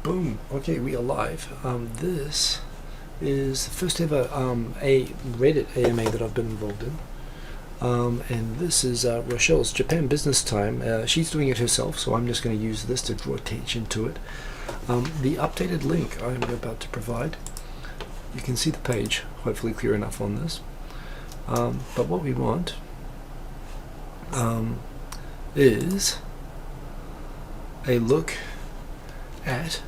Boom. Okay, we are live. This is the first ever a Reddit AMA that I've been involved in. And this is Rochelle's Japan Business Time. She's doing it herself, so I'm just going to use this to draw attention to it. The updated link I'm about to provide, you can see the page, hopefully clear enough on this. But what we want is a look at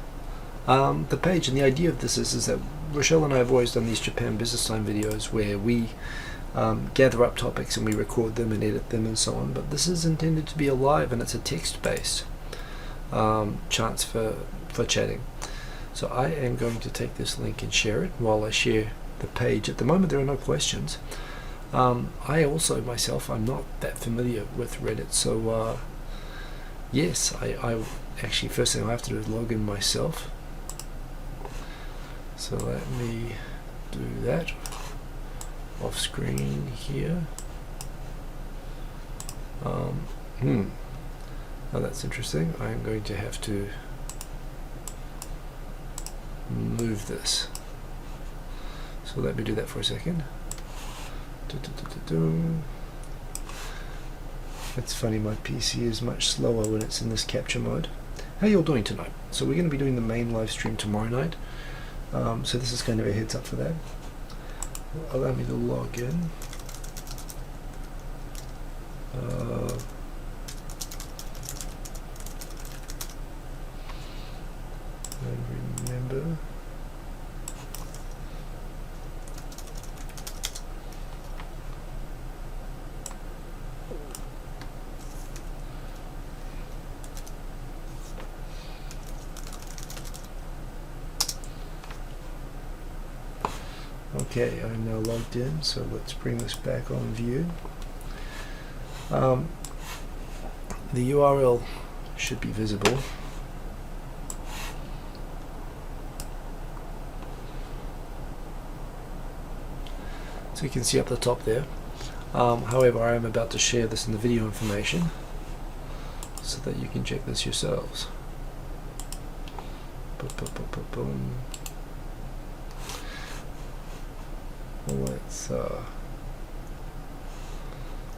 the page, and the idea of this is that Rochelle and I have always done these Japan Business Time videos where we gather up topics and we record them and edit them and so on, but this is intended to be a live, and it's a text-based chance for chatting. So I am going to take this link and share it while I share the page. At the moment there are no questions. I also myself, I'm not that familiar with Reddit, so yes, I actually, first thing I have to do is log in myself. So let me do that off screen here. Now that's interesting. I'm going to have to move this. So let me do that for a second. It's funny, my PC is much slower when it's in this capture mode. How you all doing tonight? So we're going to be doing the main live stream tomorrow night. So this is kind of a heads up for that. Allow me to log in. And remember, okay, I'm now logged in, so let's bring this back on view. The URL should be visible. So you can see up the top there. However, I am about to share this in the video information so that you can check this yourselves. Boom. Let's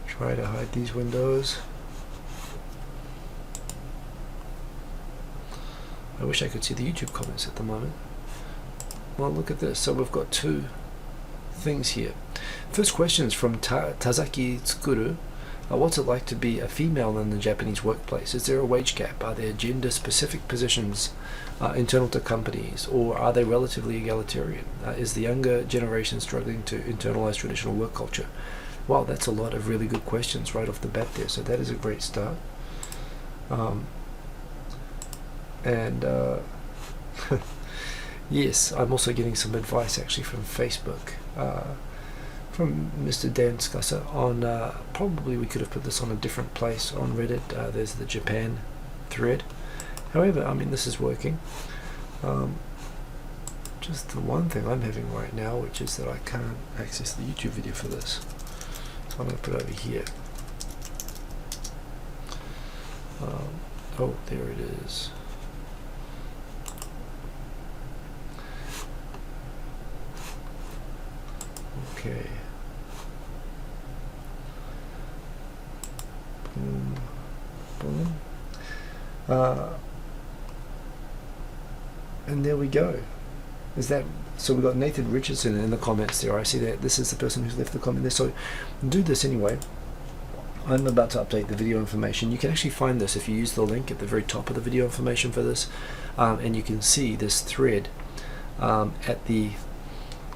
try to hide these windows. I wish I could see the YouTube comments at the moment. Well, look at this. So we've got two things here. First question is from Tazaki Tsukuru. What's it like to be a female in the Japanese workplace? Is there a wage gap? Are there gender-specific positions internal to companies, or are they relatively egalitarian? Is the younger generation struggling to internalize traditional work culture? Wow, that's a lot of really good questions right off the bat there, so that is a great start. Yes, I'm also getting some advice actually from Facebook, from Mr. Dan Scusser on, probably we could have put this on a different place on Reddit. There's the Japan thread. However, I mean, this is working. Just the one thing I'm having right now, which is that I can't access the YouTube video for this. So I'm going to put it over here. Oh, there it is. Okay. Boom. Boom. And there we go. Is that so? We've got Nathan Richardson in the comments there. I see that this is the person who's left the comment there. So do this anyway. I'm about to update the video information. You can actually find this if you use the link at the very top of the video information for this, and you can see this thread at the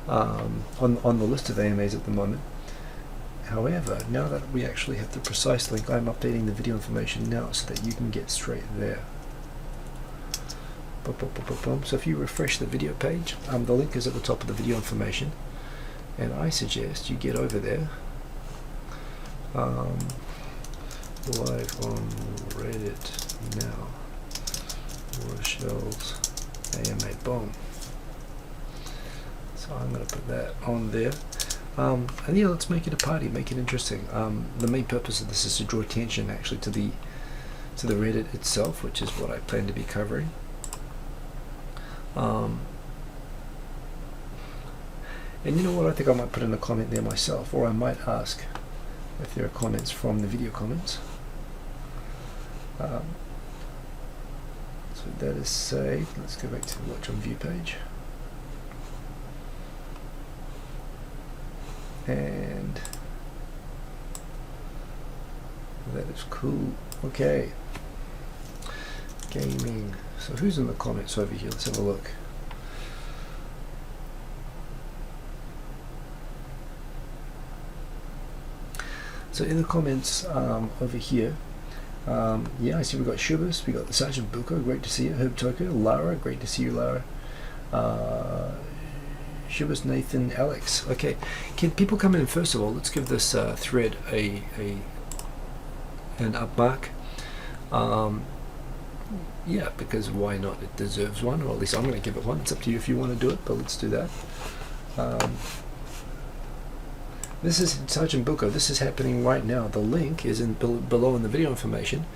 on the list of AMAs at the moment. However, now that we actually have the precise link, I'm updating the video information now so that you can get straight there. So if you refresh the video page, the link is at the top of the video information, and I suggest you get over there. Live on Reddit now. Rochelle's AMA. Boom. So I'm going to put that on there. And yeah, let's make it a party, make it interesting. The main purpose of this is to draw attention actually to the Reddit itself, which is what I plan to be covering. And you know what, I think I might put in a comment there myself, or I might ask if there are comments from the video comments. So that is saved. Let's go back to the watch on view page. And that is cool. Okay. Gaming. So who's in the comments over here? Let's have a look. So in the comments over here, yeah, I see we've got Shubas, we got the Sergeant Buko, great to see you. Herb Toko, Lara, great to see you, Lara. Shubas, Nathan, Alex. Okay, can people come in first of all? Let's give this thread an up mark. Yeah, because why not? It deserves one, or at least I'm going to give it one. It's up to you if you want to do it, but let's do that. This is Sergeant Buko. This is happening right now. The link is in below in the video information,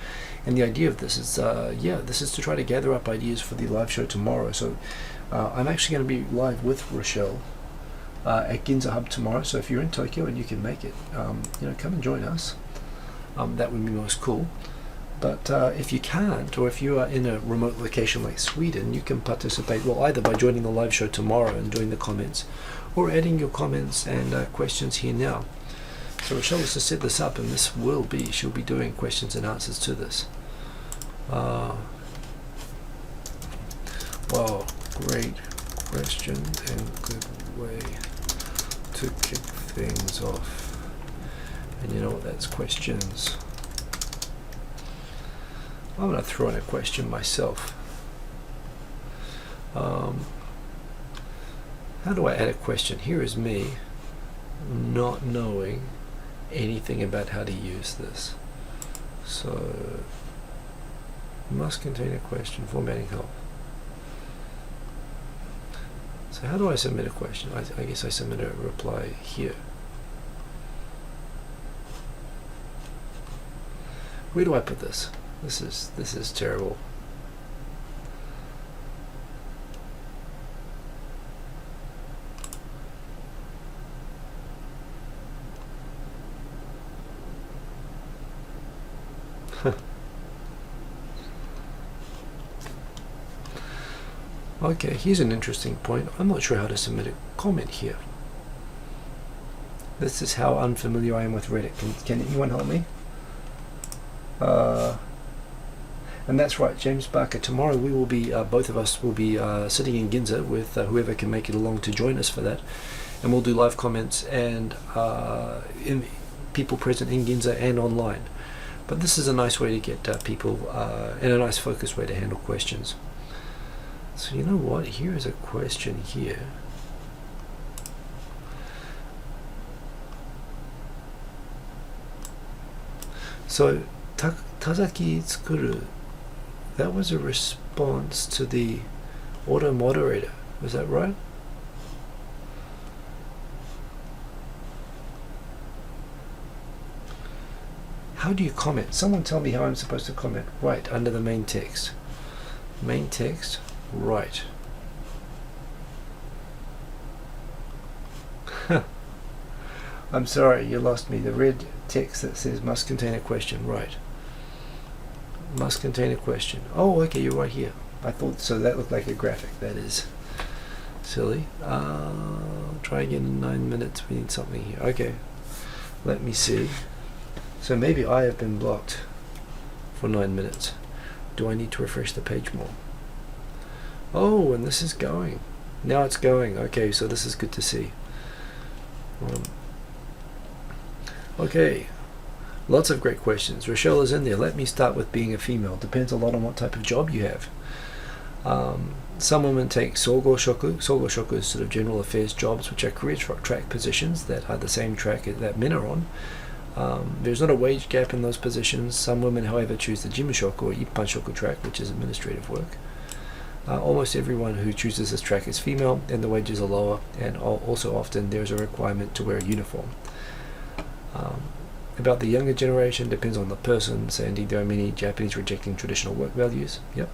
and the idea of this is, yeah, this is to try to gather up ideas for the live show tomorrow. So I'm actually going to be live with Rochelle at Ginza Hub tomorrow. So if you're in Tokyo and you can make it, you know, come and join us. That would be most cool. But if you can't, or if you are in a remote location like Sweden, you can participate, well, either by joining the live show tomorrow and doing the comments, or adding your comments and questions here now. So Rochelle has to set this up, and this will be, she'll be doing questions and answers to this. Wow, great question and good way to kick things off. And you know what, that's questions. I'm going to throw in a question myself. How do I add a question? Here is me not knowing anything about how to use this. So, must contain a question, formatting help. So how do I submit a question? I guess I submit a reply here. Where do I put this? This is terrible. Okay, here's an interesting point. I'm not sure how to submit a comment here. This is how unfamiliar I am with Reddit. Can anyone help me? And that's right, James Barker. Tomorrow we will be, both of us will be sitting in Ginza with whoever can make it along to join us for that. And we'll do live comments and people present in Ginza and online. But this is a nice way to get people, and a nice focused way to handle questions. So you know what, here is a question here. So, Tazaki tsukuru, that was a response to the auto moderator, was that right? How do you comment? Someone tell me how I'm supposed to comment. Right, under the main text. Main text, right. I'm sorry, you lost me. The red text that says must contain a question, right. Must contain a question. Oh, okay, you're right here. I thought, so that looked like a graphic. That is silly. Try again in 9 minutes. We need something here. Okay, let me see. So maybe I have been blocked for 9 minutes. Do I need to refresh the page more? Oh, and this is going. Now it's going. Okay, so this is good to see. Okay, lots of great questions. Rochelle is in there. Let me start with being a female. Depends a lot on what type of job you have. Some women take sogo shoku. Sogo shoku is sort of general affairs jobs, which are career track positions that are the same track that men are on. There's not a wage gap in those positions. Some women, however, choose the jimushoku or ippanshoku track, which is administrative work. Almost everyone who chooses this track is female, and the wages are lower, and also often there's a requirement to wear a uniform. About the younger generation, depends on the person. So indeed there are many Japanese rejecting traditional work values. Yep.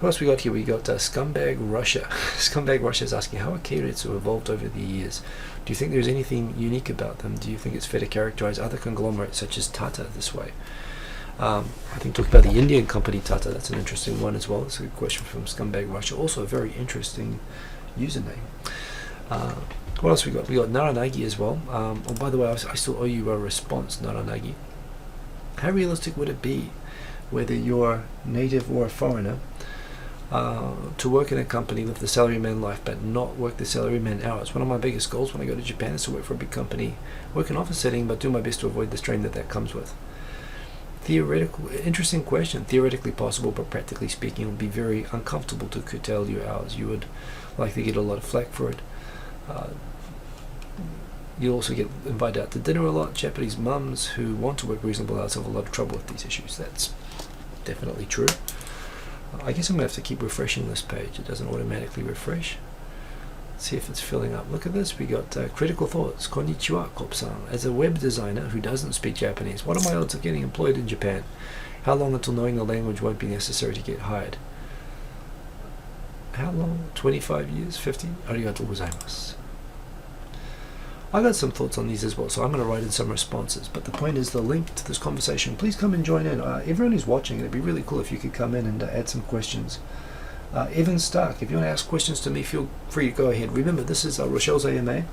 What else we got here? We got Scumbag Russia. Scumbag Russia is asking, how are Keiretsu evolved over the years? Do you think there's anything unique about them? Do you think it's fair to characterize other conglomerates such as Tata this way? I think talk about the Indian company Tata, that's an interesting one as well. It's a good question from Scumbag Russia. Also a very interesting username. What else we got? We got Naranagi as well. Oh, by the way, I still owe you a response, Naranagi. How realistic would it be, whether you're native or a foreigner, to work in a company, live the salaryman life, but not work the salaryman hours? One of my biggest goals when I go to Japan is to work for a big company, work in office setting, but do my best to avoid the strain that comes with. Theoretical, interesting question. Theoretically possible, but practically speaking, it would be very uncomfortable to curtail your hours. You would likely get a lot of flack for it. You also get invited out to dinner a lot. Japanese mums who want to work reasonable hours have a lot of trouble with these issues. That's definitely true. I guess I'm going to have to keep refreshing this page. It doesn't automatically refresh. Let's see if it's filling up. Look at this. We got critical thoughts. Konnichiwa, Kop-san. As a web designer who doesn't speak Japanese, what are my odds of getting employed in Japan? How long until knowing the language won't be necessary to get hired? How long? 25 years? 50? Arigatou gozaimasu. I got some thoughts on these as well, so I'm going to write in some responses. But the point is, the link to this conversation, please come and join in. Everyone who's watching, it'd be really cool if you could come in and add some questions. Evan Stark, if you want to ask questions to me, feel free to go ahead. Remember, this is Rochelle's AMA.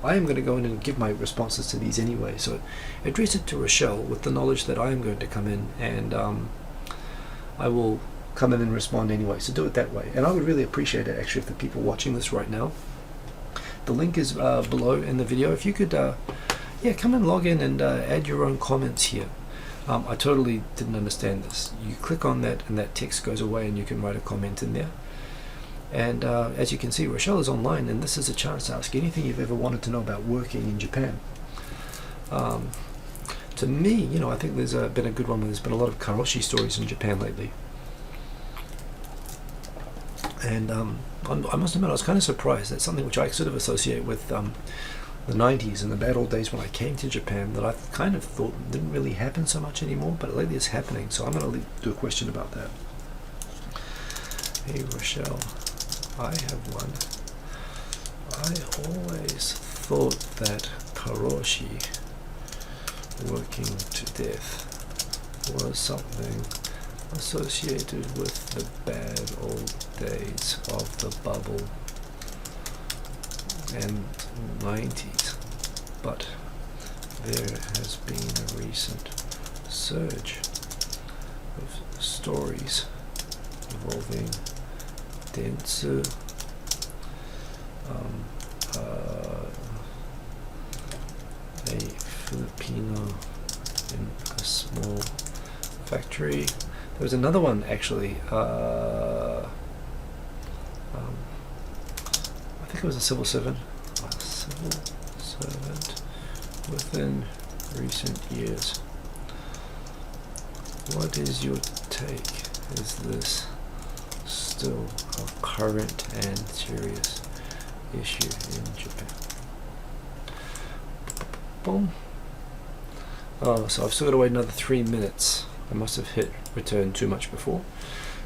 I am going to go in and give my responses to these anyway, so address it to Rochelle with the knowledge that I am going to come in and I will come in and respond anyway, so do it that way. And I would really appreciate it, actually, if the people watching this right now, the link is below in the video. If you could come and log in and add your own comments here. I totally didn't understand this. You click on that and that text goes away and you can write a comment in there. And as you can see, Rochelle is online, and this is a chance to ask anything you've ever wanted to know about working in Japan. To me, I think there's been a good one where there's been a lot of karoshi stories in Japan lately. And I must admit, I was kind of surprised. That's something which I sort of associate with the 90s and the bad old days when I came to Japan, that I kind of thought didn't really happen so much anymore, but lately it's happening. So I'm going to do a question about that. Hey Rochelle, I have one. I always thought that karoshi, working to death, was something associated with the bad old days of the bubble and 90s, but there has been a recent surge of stories involving Dentsu, a Filipino in a small factory. There was another one actually. I think it was a civil servant. Within recent years. What is your take? Is this still a current and serious issue in Japan? Boom. Oh, so I've still got to wait another 3 minutes. I must have hit return too much before,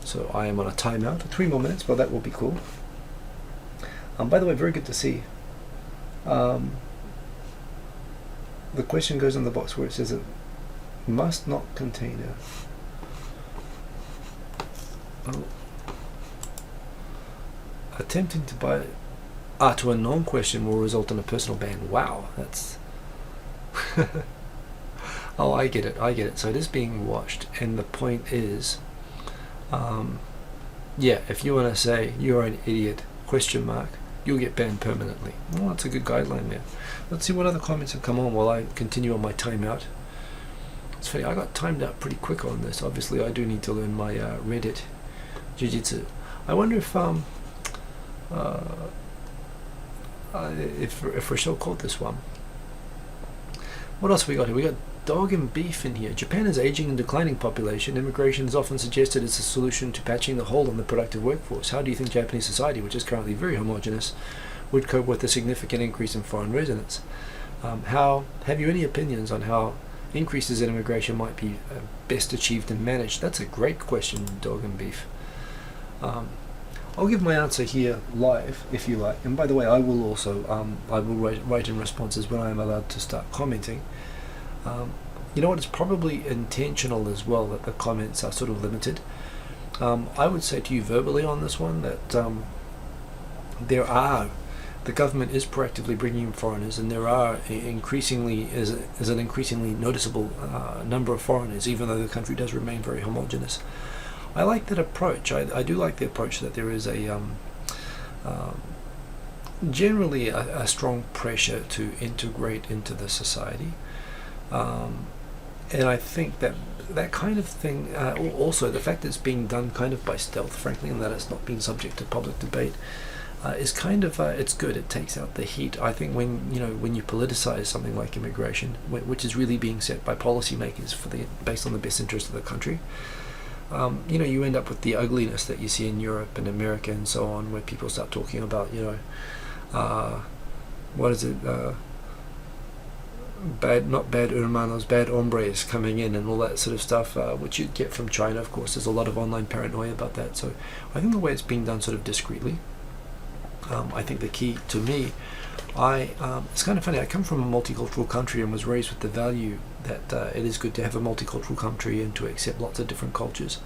so I am on a timeout. 3 more minutes. Well, that will be cool. By the way, very good to see. The question goes in the box where it says it must not contain attempting to buy to a non-question will result in a personal ban. Wow, that's oh, I get it. So it is being watched, and the point is, if you want to say you're an idiot, question mark, you'll get banned permanently. Well, that's a good guideline there. Let's see what other comments have come on while I continue on my timeout. It's funny, I got timed out pretty quick on this. Obviously, I do need to learn my Reddit Jiu-Jitsu. I wonder if Rochelle caught this one. What else have we got here? We got dog and beef in here. Japan is aging and declining population. Immigration is often suggested as a solution to patching the hole in the productive workforce. How do you think Japanese society, which is currently very homogenous, would cope with a significant increase in foreign residents? Have you any opinions on how increases in immigration might be best achieved and managed? That's a great question, dog and beef. Um, I'll give my answer here live, if you like. And by the way, I will also I will write in responses when I am allowed to start commenting. You know what? It's probably intentional as well that the comments are sort of limited. I would say to you verbally on this one that the government is proactively bringing in foreigners, and there are increasingly is an increasingly noticeable number of foreigners, even though the country does remain very homogenous. I like that approach. I do like the approach that there is a generally a strong pressure to integrate into the society, and I think that kind of thing, also the fact that it's being done kind of by stealth, frankly, and that it's not being subject to public debate, is kind of it's good. It takes out the heat. I think when you politicize something like immigration, which is really being set by policymakers based on the best interest of the country, you end up with the ugliness that you see in Europe and America and so on, where people start talking about what is it, not bad hermanos, bad hombres coming in and all that sort of stuff, which you get from China. Of course, there's a lot of online paranoia about that. So I think the way it's being done sort of discreetly. I think the key to me, it's kind of funny, I come from a multicultural country and was raised with the value that it is good to have a multicultural country and to accept lots of different cultures,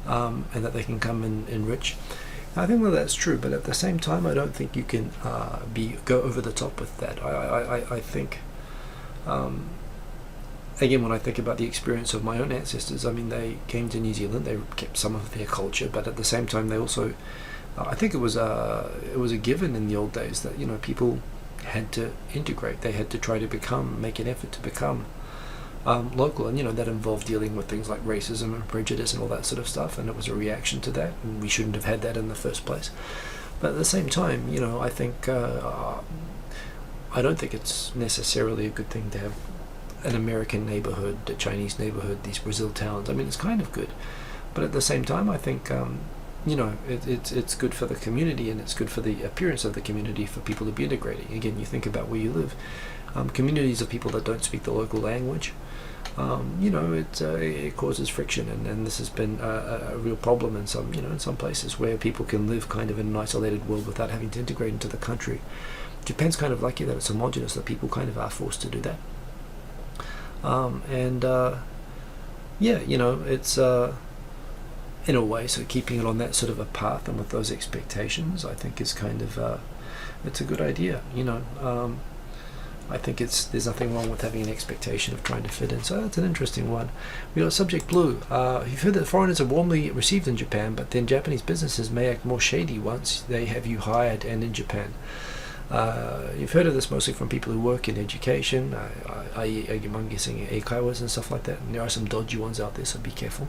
and that they can come and enrich. I think that that's true, but at the same time I don't think you can go over the top with that. I think, again, when I think about the experience of my own ancestors, I mean, they came to New Zealand, they kept some of their culture, but at the same time they also, I think it was a given in the old days that people had to integrate. They had to try to make an effort to become local, and that involved dealing with things like racism and prejudice and all that sort of stuff. And it was a reaction to that, and we shouldn't have had that in the first place. But at the same time, I think I don't think it's necessarily a good thing to have an American neighborhood, a Chinese neighborhood, these Brazil towns. I mean, it's kind of good, but at the same time, I think it's good for the community, and it's good for the appearance of the community for people to be integrating. Again, you think about where you live. Communities of people that don't speak the local language, it causes friction, and this has been a real problem in some places where people can live kind of in an isolated world without having to integrate into the country. Japan's kind of lucky that it's homogenous, that people kind of are forced to do that. It's in a way, so keeping it on that sort of a path and with those expectations, I think is kind of it's a good idea. I think there's nothing wrong with having an expectation of trying to fit in. So that's an interesting one. We got Subject Blue. You've heard that foreigners are warmly received in Japan, but then Japanese businesses may act more shady once they have you hired and in Japan. You've heard of this mostly from people who work in education, I'm guessing eikaiwas and stuff like that, and there are some dodgy ones out there, so be careful.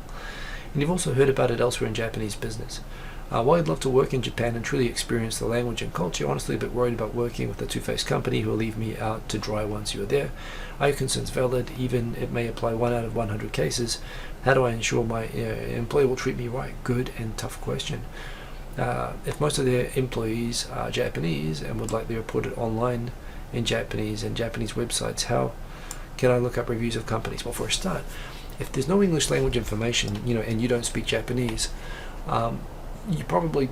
And you've also heard about it elsewhere in Japanese business. While I'd love to work in Japan and truly experience the language and culture, honestly a bit worried about working with a two-faced company who will leave me out to dry once you are there. Are your concerns valid? Even it may apply 1 out of 100 cases. How do I ensure my employer will treat me right? Good and tough question. If most of their employees are Japanese and would likely report it online in Japanese and Japanese websites, how can I look up reviews of companies? Well, for a start, if there's no English language information, and you don't speak Japanese, you probably,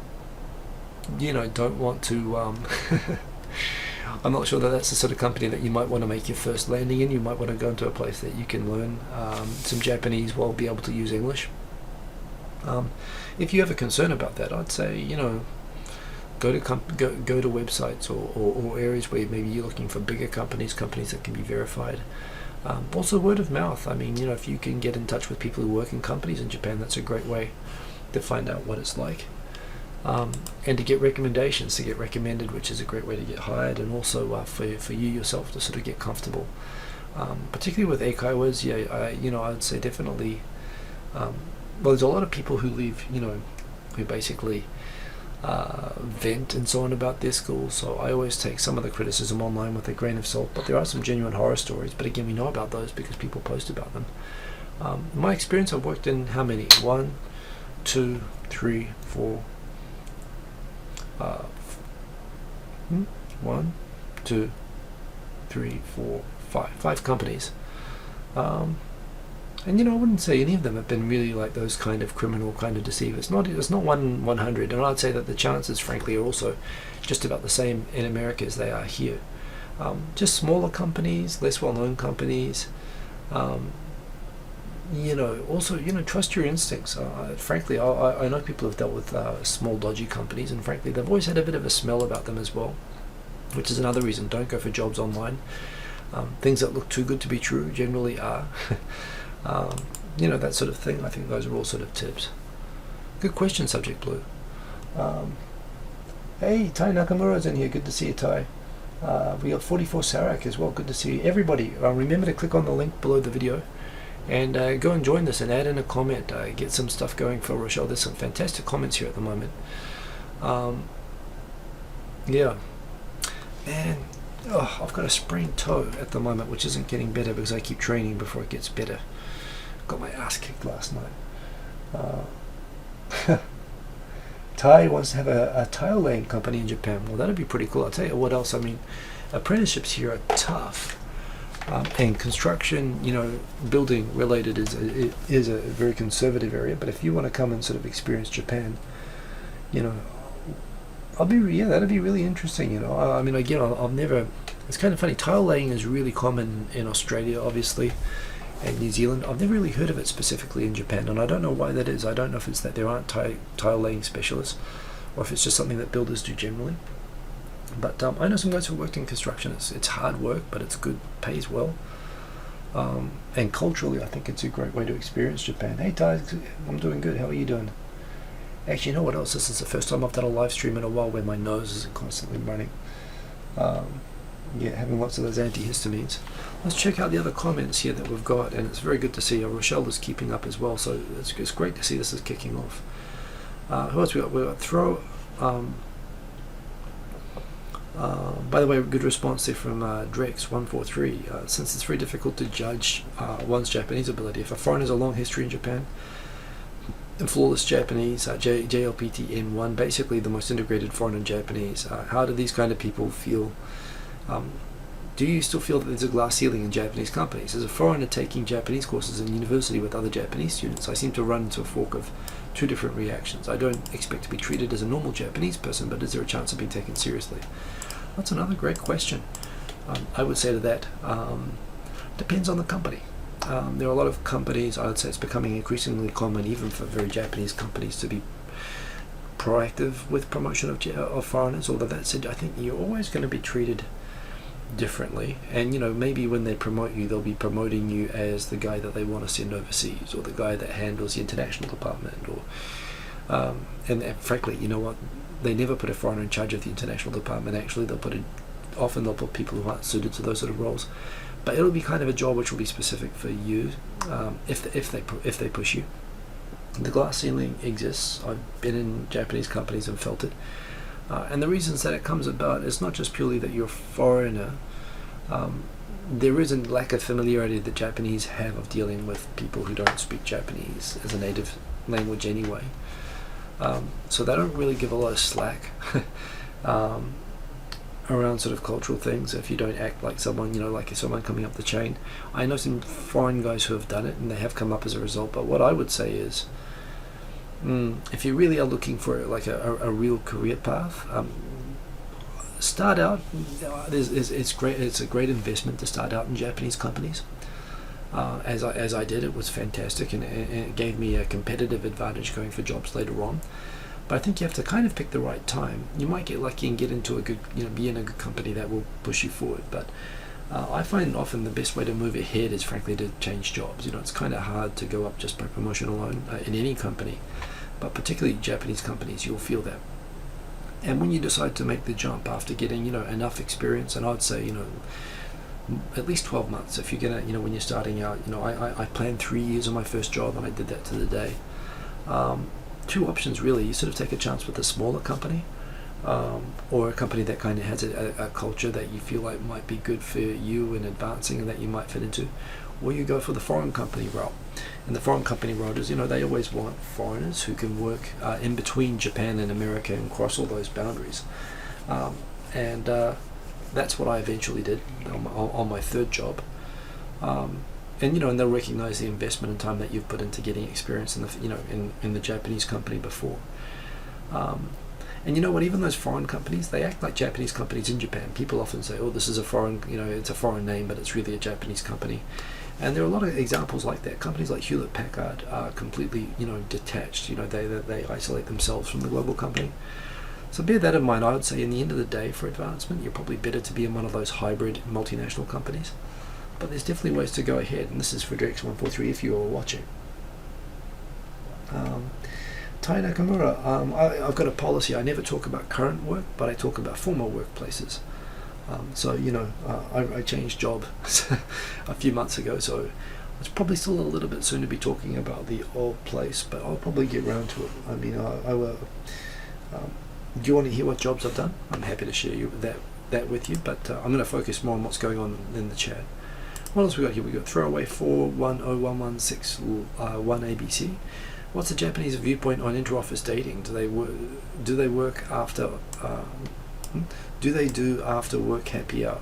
don't want to, I'm not sure that that's the sort of company that you might want to make your first landing in. You might want to go into a place that you can learn some Japanese while be able to use English. If you have a concern about that, I'd say, go to websites or areas where maybe you're looking for bigger companies that can be verified. Also word of mouth. I mean, if you can get in touch with people who work in companies in Japan, that's a great way to find out what it's like. And to get recommendations, to get recommended, which is a great way to get hired, and also for you yourself to sort of get comfortable. Particularly with eikaiwas, I'd say definitely, there's a lot of people who leave, who basically vent and so on about their school, so I always take some of the criticism online with a grain of salt, but there are some genuine horror stories, but again, we know about those because people post about them. In my experience, I've worked in how many? 1, 2, 3, 4, 1, 2, 3, 4, 5 companies. And I wouldn't say any of them have been really like those kind of criminal kind of deceivers. It's not 100, and I'd say that the chances, frankly, are also just about the same in America as they are here. Just smaller companies, less well-known companies. Also, trust your instincts. Frankly, I know people have dealt with small, dodgy companies, and frankly, they've always had a bit of a smell about them as well, which is another reason. Don't go for jobs online. Things that look too good to be true generally are. That sort of thing. I think those are all sort of tips. Good question, Subject Blue. Hey, Tai Nakamura's in here. Good to see you, Tai. We got 44 Sarak as well. Good to see you. Everybody, remember to click on the link below the video and go and join this and add in a comment. Get some stuff going for Rochelle. There's some fantastic comments here at the moment. Yeah. Man, I've got a sprained toe at the moment, which isn't getting better because I keep training before it gets better. Got my ass kicked last night. Tai wants to have a tile laying company in Japan. Well, that'd be pretty cool. I'll tell you what else. I mean, apprenticeships here are tough, and construction, building related is a very conservative area. But if you want to come and sort of experience Japan, that'd be really interesting. I mean, again, I've never. It's kind of funny. Tile laying is really common in Australia, obviously, and New Zealand. I've never really heard of it specifically in Japan, and I don't know why that is. I don't know if it's that there aren't tile laying specialists, or if it's just something that builders do generally. But I know some guys who worked in construction. It's hard work, but it's good, pays well, and culturally, I think it's a great way to experience Japan. Hey, Tai, I'm doing good. How are you doing? Actually, you know what else? This is the first time I've done a live stream in a while where my nose isn't constantly running. Having lots of those antihistamines. Let's check out the other comments here that we've got, and it's very good to see. Rochelle is keeping up as well, so it's great to see this is kicking off. Who else we got? We got Throw. By the way, good response there from Drex143. Since it's very difficult to judge one's Japanese ability, if a foreigner has a long history in Japan, and flawless Japanese, JLPTN1, basically the most integrated foreign and Japanese. How do these kind of people feel? Do you still feel that there's a glass ceiling in Japanese companies? As a foreigner taking Japanese courses in university with other Japanese students, I seem to run into a fork of two different reactions. I don't expect to be treated as a normal Japanese person, but is there a chance of being taken seriously? That's another great question. I would say to that, depends on the company. There are a lot of companies, I would say it's becoming increasingly common, even for very Japanese companies, to be proactive with promotion of foreigners. Although that said, I think you're always going to be treated differently, and maybe when they promote you, they'll be promoting you as the guy that they want to send overseas, or the guy that handles the international department, or and frankly, you know what, they never put a foreigner in charge of the international department. Actually, often they'll put people who aren't suited to those sort of roles. But it'll be kind of a job which will be specific for you, if they push you. The glass ceiling exists. I've been in Japanese companies and felt it. And the reasons that it comes about is not just purely that you're a foreigner. There is a lack of familiarity that Japanese have of dealing with people who don't speak Japanese as a native language anyway. So they don't really give a lot of slack. Around sort of cultural things, if you don't act like someone, like someone coming up the chain. I know some foreign guys who have done it and they have come up as a result, but what I would say is, if you really are looking for like a real career path, start out, it's great. It's a great investment to start out in Japanese companies. As I did, it was fantastic, and it gave me a competitive advantage going for jobs later on. But I think you have to kind of pick the right time. You might get lucky and get into a good, be in a good company that will push you forward. But I find often the best way to move ahead is frankly to change jobs. It's kind of hard to go up just by promotion alone in any company, but particularly Japanese companies, you'll feel that. And when you decide to make the jump after getting, enough experience, and I'd say, at least 12 months. If you're gonna, when you're starting out, I planned 3 years on my first job, and I did that to the day. Two options really. You sort of take a chance with a smaller company, or a company that kind of has a culture that you feel like might be good for you in advancing and that you might fit into, or you go for the foreign company route. And the foreign company route is, they always want foreigners who can work in between Japan and America and cross all those boundaries. And that's what I eventually did on my third job. and and they'll recognize the investment and time that you've put into getting experience in the in the Japanese company before. And you know what? Even those foreign companies, they act like Japanese companies in Japan. People often say, "Oh, this is a foreign, it's a foreign name, but it's really a Japanese company." And there are a lot of examples like that. Companies like Hewlett Packard are completely, detached. They isolate themselves from the global company. So bear that in mind. I would say, in the end of the day, for advancement, you're probably better to be in one of those hybrid multinational companies. But there's definitely ways to go ahead. And this is for X143 if you are watching. Tai Nakamura, I've got a policy. I never talk about current work, but I talk about former workplaces. I changed job a few months ago, so it's probably still a little bit soon to be talking about the old place, but I'll probably get around to it. I mean, I will. Do you want to hear what jobs I've done? I'm happy to share that with you, but I'm going to focus more on what's going on in the chat. What else we got here? We got throwaway 4101161 ABC. What's the Japanese viewpoint on inter-office dating? Do they work after? Do they do after work happy hour?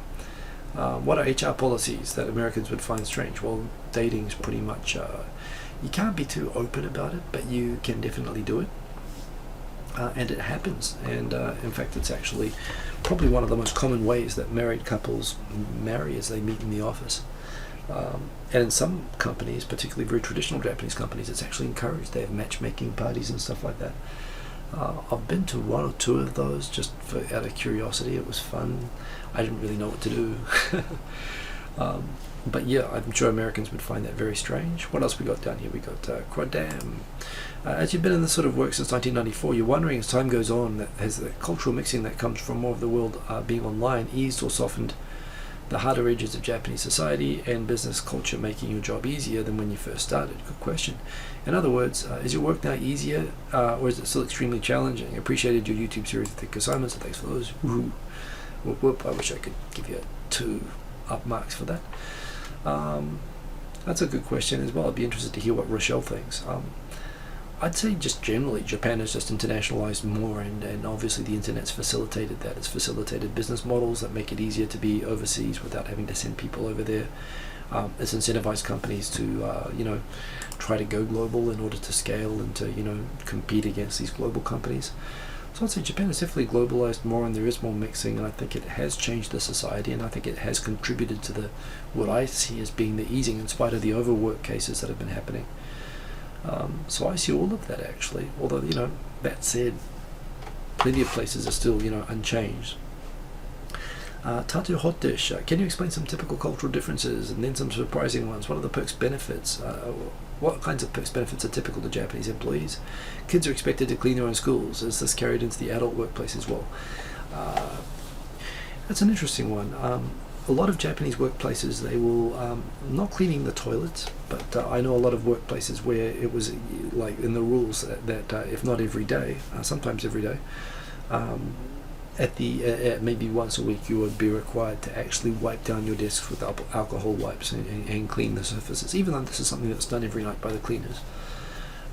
What are HR policies that Americans would find strange? Well, dating's pretty much you can't be too open about it, but you can definitely do it, and it happens. And in fact, it's actually probably one of the most common ways that married couples marry as they meet in the office. And in some companies, particularly very traditional Japanese companies, it's actually encouraged. They have matchmaking parties and stuff like that. I've been to one or two of those just out of curiosity. It was fun. I didn't really know what to do. But yeah, I'm sure Americans would find that very strange. What else we got down here? We got Quadam. As you've been in this sort of work since 1994, you're wondering as time goes on, that has the cultural mixing that comes from more of the world being online eased or softened the harder edges of Japanese society and business culture, making your job easier than when you first started? Good question. In other words, is your work now easier, or is it still extremely challenging? I appreciated your YouTube series with Hikosaemon, so thanks for those. Whoop, whoop. I wish I could give you 2 up marks for that. That's a good question as well. I'd be interested to hear what Rochelle thinks. I'd say just generally Japan has just internationalized more, and obviously the internet's facilitated that. It's facilitated business models that make it easier to be overseas without having to send people over there. It's incentivized companies to try to go global in order to scale and to compete against these global companies. So I'd say Japan is definitely globalized more, and there is more mixing, and I think it has changed the society, and I think it has contributed to what I see as being the easing in spite of the overwork cases that have been happening. So I see all of that actually, although that said, plenty of places are still unchanged. Tatu Hotish, can you explain some typical cultural differences and then some surprising ones? What are the perks benefits? What kinds of perks benefits are typical to Japanese employees? Kids are expected to clean their own schools. Is this carried into the adult workplace as well? That's an interesting one. A lot of Japanese workplaces, they will not cleaning the toilets, but I know a lot of workplaces where it was like in the rules that if not every day, sometimes every day, at maybe once a week, you would be required to actually wipe down your desks with alcohol wipes and clean the surfaces, even though this is something that's done every night by the cleaners.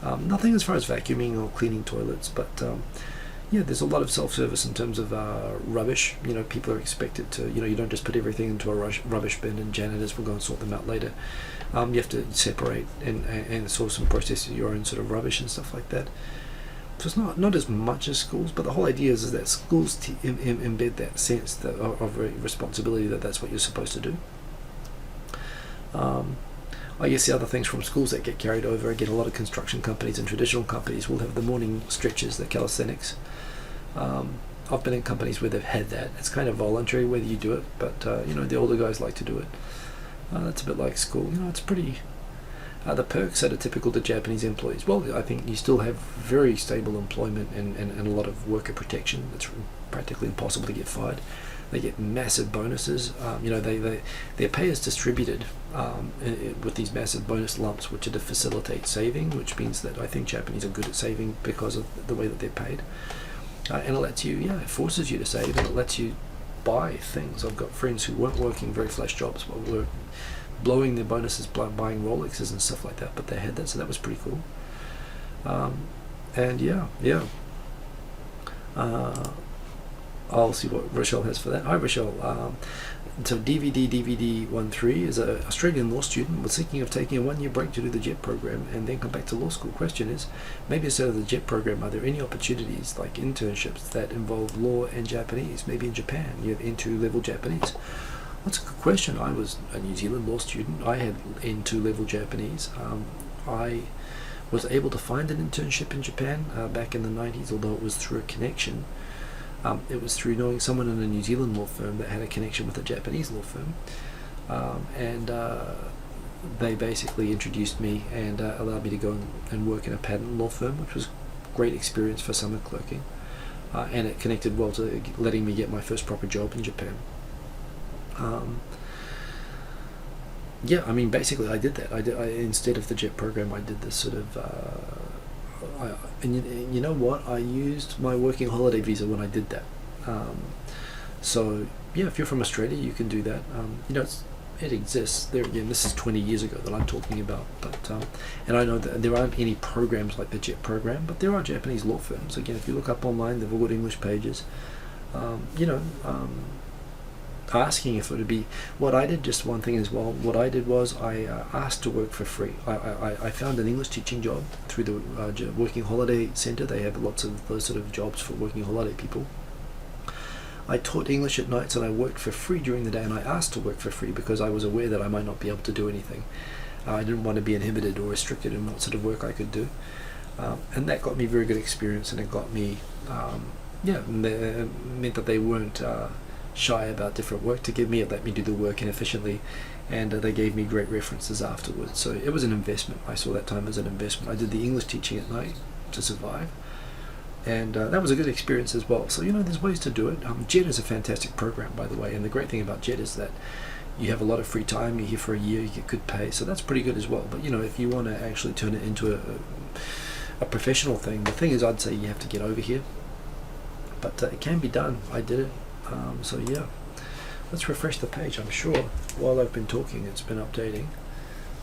Nothing as far as vacuuming or cleaning toilets, but yeah, there's a lot of self-service in terms of rubbish. People are expected to, you don't just put everything into a rubbish bin and janitors will go and sort them out later. You have to separate and source and process your own sort of rubbish and stuff like that. So it's not as much as schools, but the whole idea is that schools embed that sense of responsibility, that's what you're supposed to do. I guess the other things from schools that get carried over, again, a lot of construction companies and traditional companies will have the morning stretches, the calisthenics. I've been in companies where they've had that. It's kind of voluntary whether you do it, but the older guys like to do it. It's a bit like school. It's pretty... the perks that are typical to Japanese employees, well, I think you still have very stable employment and a lot of worker protection. It's practically impossible to get fired. They get massive bonuses. Their pay is distributed with these massive bonus lumps, which are to facilitate saving, which means that I think Japanese are good at saving because of the way that they're paid. And it lets you, it forces you to save, and it lets you buy things. I've got friends who weren't working very flash jobs, but were blowing their bonuses by buying Rolexes and stuff like that, but they had that, so that was pretty cool. I'll see what Rochelle has for that. Hi Rochelle. So DVD13 is an Australian law student was thinking of taking a 1-year break to do the JET program and then come back to law school. Question is, maybe instead of the JET program, are there any opportunities like internships that involve law and Japanese? Maybe in Japan you have N2 level Japanese. That's a good question. I was a New Zealand law student. I had N2 level Japanese. I was able to find an internship in Japan back in the 90s, although it was through a connection. It was through knowing someone in a New Zealand law firm that had a connection with a Japanese law firm, and they basically introduced me and allowed me to go and work in a patent law firm, which was a great experience for summer clerking, and it connected well to letting me get my first proper job in Japan. Yeah, I mean, basically I did that. I instead of the JET program, I did this sort of and you know what, I used my working holiday visa when I did that. So yeah, if you're from Australia, you can do that. You know, it exists. There again, this is 20 years ago that I'm talking about, but and I know that there aren't any programs like the JET program, but there are Japanese law firms. Again, if you look up online, they've all got English pages. You know, asking if it would be what I did. Just one thing as well, what I did was I asked to work for free. I found an English teaching job through the Working Holiday Centre. They have lots of those sort of jobs for working holiday people. I taught English at nights and I worked for free during the day, and I asked to work for free because I was aware that I might not be able to do anything. I didn't want to be inhibited or restricted in what sort of work I could do, and that got me very good experience, and it got me yeah, meant that they weren't shy about different work to give me. It let me do the work inefficiently, and they gave me great references afterwards. So it was an investment. I saw that time as an investment. I did the English teaching at night to survive, and that was a good experience as well. So you know, there's ways to do it. JET is a fantastic program, by the way, and the great thing about JET is that you have a lot of free time. You're here for a year, you get good pay, so that's pretty good as well. But you know, if you want to actually turn it into a professional thing, the thing is, I'd say you have to get over here, but it can be done. I did it. So yeah, let's refresh the page. I'm sure while I've been talking it's been updating.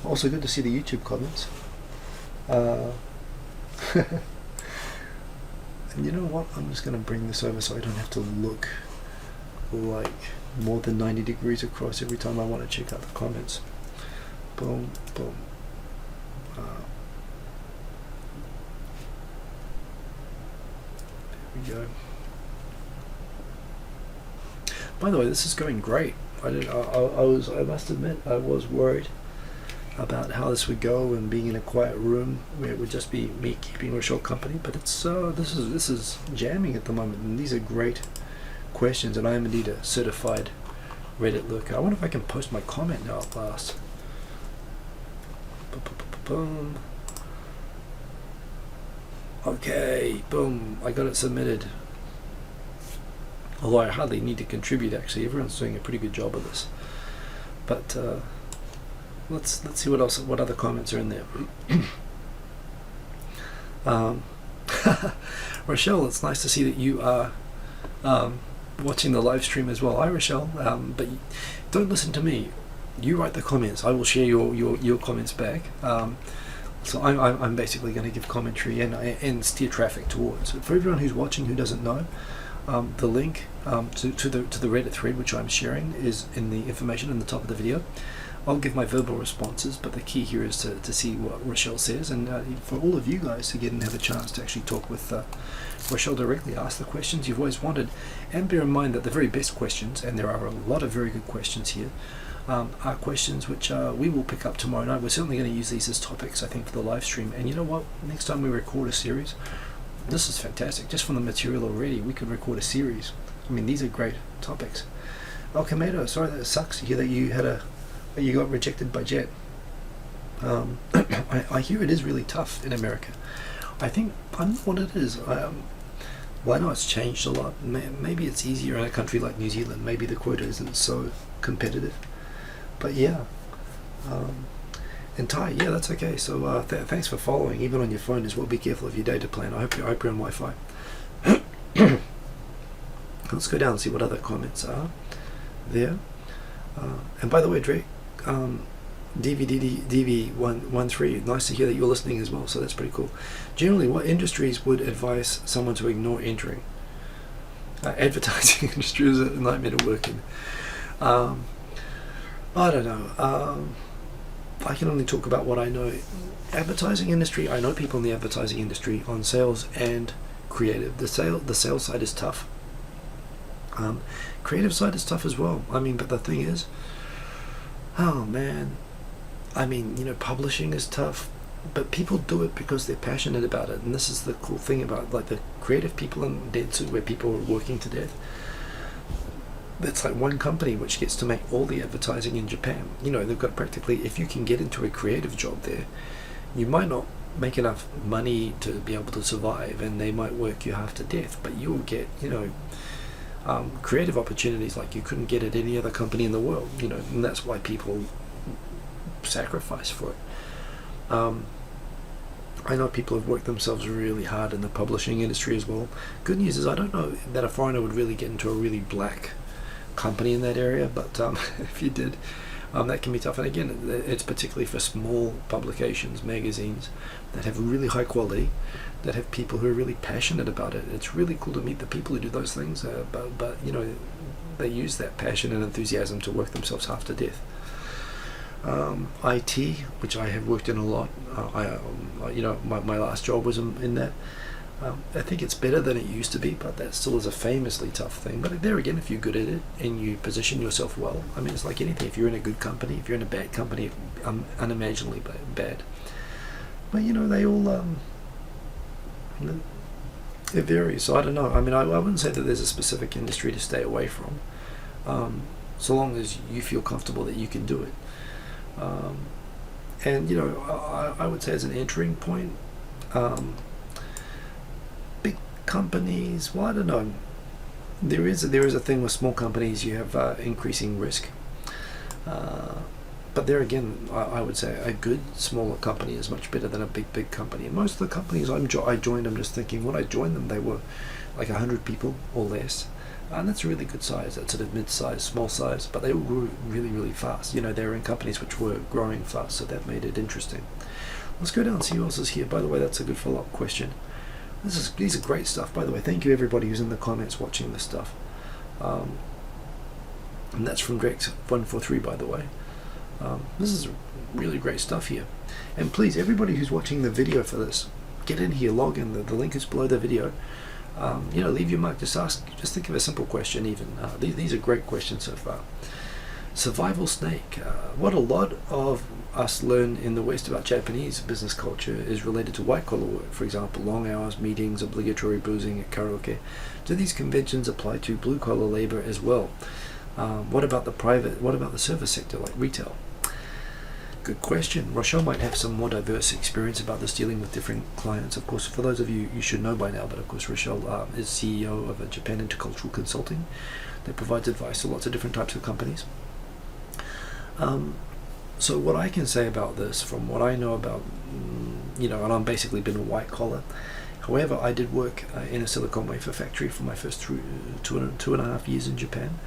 Also good to see the YouTube comments. And you know what, I'm just going to bring this over so I don't have to look like more than 90 degrees across every time I want to check out the comments. Boom, boom. There we go. By the way, this is going great. I must admit, I was worried about how this would go and being in a quiet room where it would just be me keeping Rochelle company. But it's this is jamming at the moment, and these are great questions. And I am indeed a certified Reddit lurker. I wonder if I can post my comment now at last. Boom. Okay, boom. I got it submitted. Although I hardly need to contribute, actually. Everyone's doing a pretty good job of this. But let's see what other comments are in there. Rochelle, it's nice to see that you are watching the live stream as well. Hi, Rochelle. But don't listen to me. You write the comments. I will share your comments back. So I'm basically going to give commentary and steer traffic towards. For everyone who's watching who doesn't know, the link to the Reddit thread which I'm sharing is in the information in the top of the video. I'll give my verbal responses, but the key here is to see what Rochelle says, and for all of you guys to get and have a chance to actually talk with Rochelle directly, ask the questions you've always wanted, and bear in mind that the very best questions, and there are a lot of very good questions here, are questions which we will pick up tomorrow night. We're certainly going to use these as topics, I think, for the live stream. And you know what? Next time we record a series, this is fantastic. Just from the material already, we could record a series. I mean, these are great topics. Oh, Kamedo, sorry that it sucks to hear that you got rejected by JET. I hear it is really tough in America. I think, I don't know what it is. Well, I know it's changed a lot. Maybe it's easier in a country like New Zealand. Maybe the quota isn't so competitive. But yeah. And Ty, yeah, that's okay. So thanks for following, even on your phone as well. Be careful of your data plan. I hope you're on Wi-Fi. Let's go down and see what other comments are there. And by the way, Drake, DV13, nice to hear that you're listening as well. So that's pretty cool. Generally, what industries would advise someone to ignore entering? Advertising industry is a nightmare to work in. Um, I don't know. I can only talk about what I know. Advertising industry, I know people in the advertising industry on sales and creative. The sales side is tough. Creative side is tough as well. I mean, but the thing is, oh man, I mean, publishing is tough, but people do it because they're passionate about it. And this is the cool thing about like the creative people in Dentsu, where people are working to death. That's like one company which gets to make all the advertising in Japan. They've got practically, if you can get into a creative job there, you might not make enough money to be able to survive, and they might work you half to death, but you'll get, creative opportunities like you couldn't get at any other company in the world, and that's why people sacrifice for it. I know people have worked themselves really hard in the publishing industry as well. Good news is I don't know that a foreigner would really get into a really black company in that area, but if you did, that can be tough. And again, it's particularly for small publications, magazines that have really high quality, that have people who are really passionate about it. It's really cool to meet the people who do those things, but they use that passion and enthusiasm to work themselves half to death. IT, which I have worked in a lot. My last job was in that. I think it's better than it used to be, but that still is a famously tough thing. But there again, if you're good at it and you position yourself well, I mean, it's like anything. If you're in a good company, if you're in a bad company, unimaginably bad. But they all it varies. So I don't know. I mean, I wouldn't say that there's a specific industry to stay away from, so long as you feel comfortable that you can do it. And I would say as an entering point, big companies, well, I don't know, there is a thing with small companies. You have increasing risk, but there again, I would say a good smaller company is much better than a big company. And most of the companies I joined, I'm just thinking when I joined them, they were like 100 people or less. And that's a really good size. That's sort of mid-size, small size, but they all grew really, really fast. They were in companies which were growing fast, so that made it interesting. Let's go down and see who else is here. By the way, that's a good follow-up question. These are great stuff, by the way. Thank you everybody who's in the comments watching this stuff. And that's from Greg143, by the way. This is really great stuff here. And please, everybody who's watching the video for this, get in here, log in. The link is below the video. Leave your mark. Just think of a simple question even. These are great questions so far. Survival snake. What a lot of us learn in the West about Japanese business culture is related to white-collar work. For example, long hours, meetings, obligatory boozing at karaoke. Do these conventions apply to blue-collar labor as well? What about the service sector like retail? Good question. Rochelle might have some more diverse experience about this, dealing with different clients. Of course, for those of you should know by now, but of course Rochelle is CEO of a Japan Intercultural Consulting that provides advice to lots of different types of companies. So what I can say about this, from what I know about, and I'm basically been a white collar. However, I did work in a silicone wafer factory for my first two and a half years in Japan.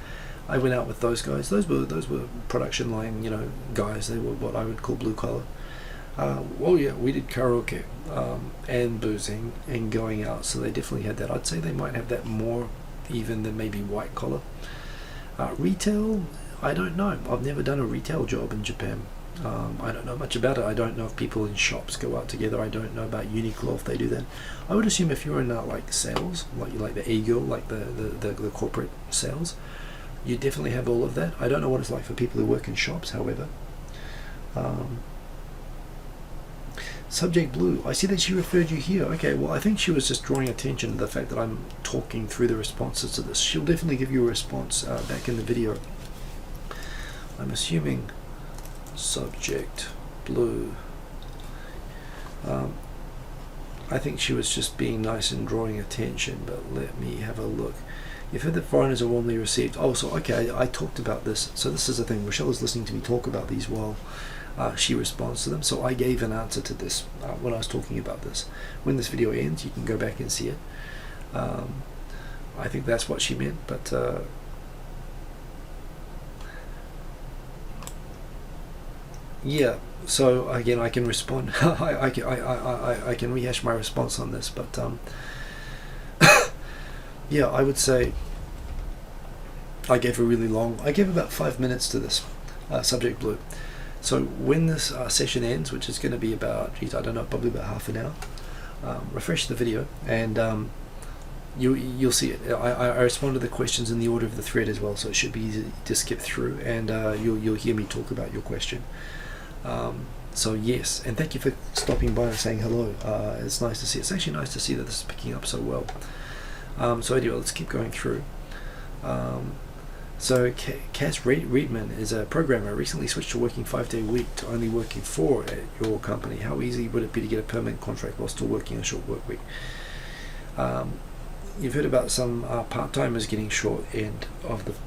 I went out with those guys. Those were production line, guys. They were what I would call blue collar. We did karaoke and boozing and going out, so they definitely had that. I'd say they might have that more even than maybe white collar. Retail, I don't know. I've never done a retail job in Japan. I don't know much about it. I don't know if people in shops go out together. I don't know about Uniqlo if they do that. I would assume if you're in like sales, like the ego, like the corporate sales, you definitely have all of that. I don't know what it's like for people who work in shops, however. Subject blue. I see that she referred you here. Okay, well, I think she was just drawing attention to the fact that I'm talking through the responses to this. She'll definitely give you a response back in the video. I'm assuming subject blue. I think she was just being nice and drawing attention, but let me have a look. You've heard that foreigners are warmly received. Oh, so okay, I talked about this. So this is the thing. Rochelle is listening to me talk about these while she responds to them. So I gave an answer to this when I was talking about this. When this video ends, you can go back and see it. I think that's what she meant, but yeah. So again, I can respond. I can rehash my response on this, but yeah, I would say I gave about 5 minutes to this subject blue. So when this session ends, which is going to be about, I don't know, probably about half an hour, refresh the video and you'll see it. I respond to the questions in the order of the thread as well, so it should be easy to skip through, and you'll hear me talk about your question. So yes, and thank you for stopping by and saying hello. It's nice to see. It's actually nice to see that this is picking up so well. So anyway, let's keep going through. So Cass Reedman is a programmer, recently switched to working 5-day week to only working 4 at your company. How easy would it be to get a permanent contract while still working a short work week? You've heard about some part-timers getting short end of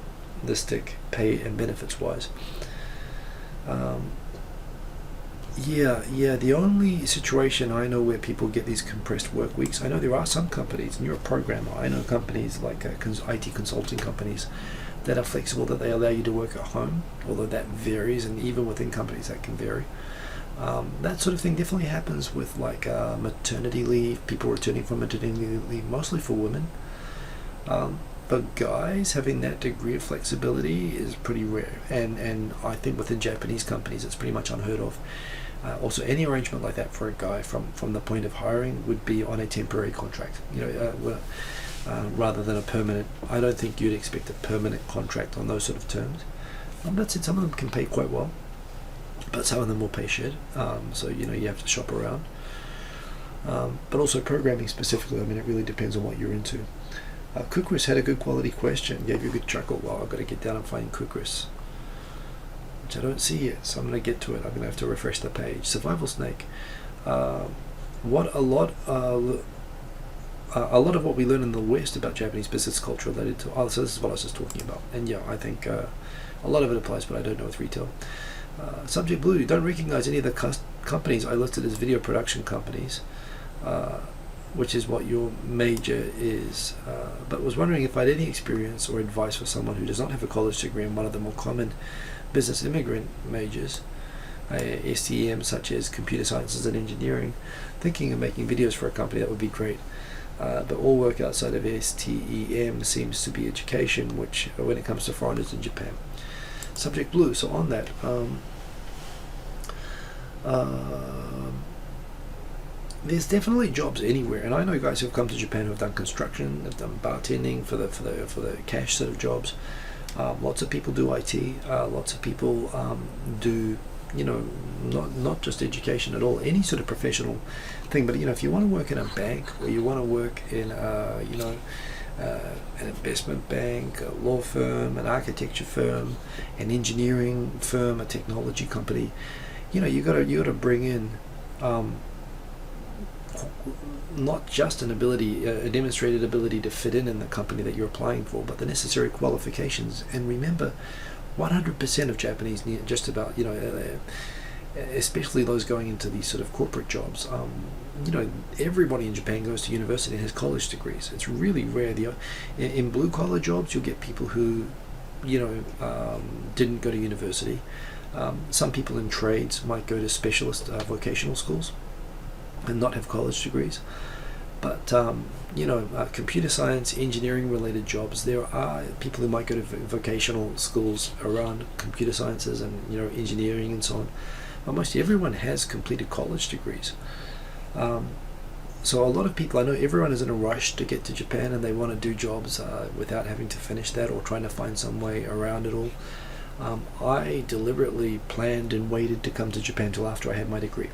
the stick, pay and benefits wise. Yeah, the only situation I know where people get these compressed work weeks, I know there are some companies, and you're a programmer, I know companies like IT consulting companies that are flexible, that they allow you to work at home, although that varies, and even within companies that can vary. That sort of thing definitely happens with like maternity leave, people returning from maternity leave, mostly for women. But guys having that degree of flexibility is pretty rare, and I think within Japanese companies it's pretty much unheard of. Also, any arrangement like that for a guy from the point of hiring would be on a temporary contract, rather than a permanent. I don't think you'd expect a permanent contract on those sort of terms. That said, some of them can pay quite well, but some of them will pay shit. So you have to shop around. But also programming specifically, I mean, it really depends on what you're into. Kukris had a good quality question, gave you a good chuckle. Well, I've got to get down and find Kukris, which I don't see yet, so I'm going to get to it. I'm going to have to refresh the page. Survival Snake. A lot of what we learn in the West about Japanese business culture related to, so this is what I was just talking about, and yeah, I think a lot of it applies, but I don't know with retail. Subject Blue, don't recognize any of the companies I listed as video production companies, which is what your major is, but was wondering if I had any experience or advice for someone who does not have a college degree in one of the more common business immigrant majors, STEM, such as computer sciences and engineering, thinking of making videos for a company. That would be great. But all work outside of STEM seems to be education, which when it comes to foreigners in Japan. Subject Blue, so on that, there's definitely jobs anywhere, and I know guys who've come to Japan who've done construction, they've done bartending for the cash sort of jobs. Lots of people do IT. Lots of people do not just education at all, any sort of professional thing. But if you want to work in a bank, or you want to work in an investment bank, a law firm, an architecture firm, an engineering firm, a technology company, you got to bring in not just a demonstrated ability to fit in the company that you're applying for, but the necessary qualifications. And remember, 100% of Japanese need, just about, especially those going into these sort of corporate jobs, everybody in Japan goes to university and has college degrees. It's really rare. In blue collar jobs, you'll get people who didn't go to university. Some people in trades might go to specialist vocational schools and not have college degrees. But computer science, engineering related jobs, there are people who might go to vocational schools around computer sciences and engineering and so on. But most everyone has completed college degrees. So a lot of people, I know everyone is in a rush to get to Japan, and they want to do jobs without having to finish that, or trying to find some way around it all. I deliberately planned and waited to come to Japan till after I had my degree.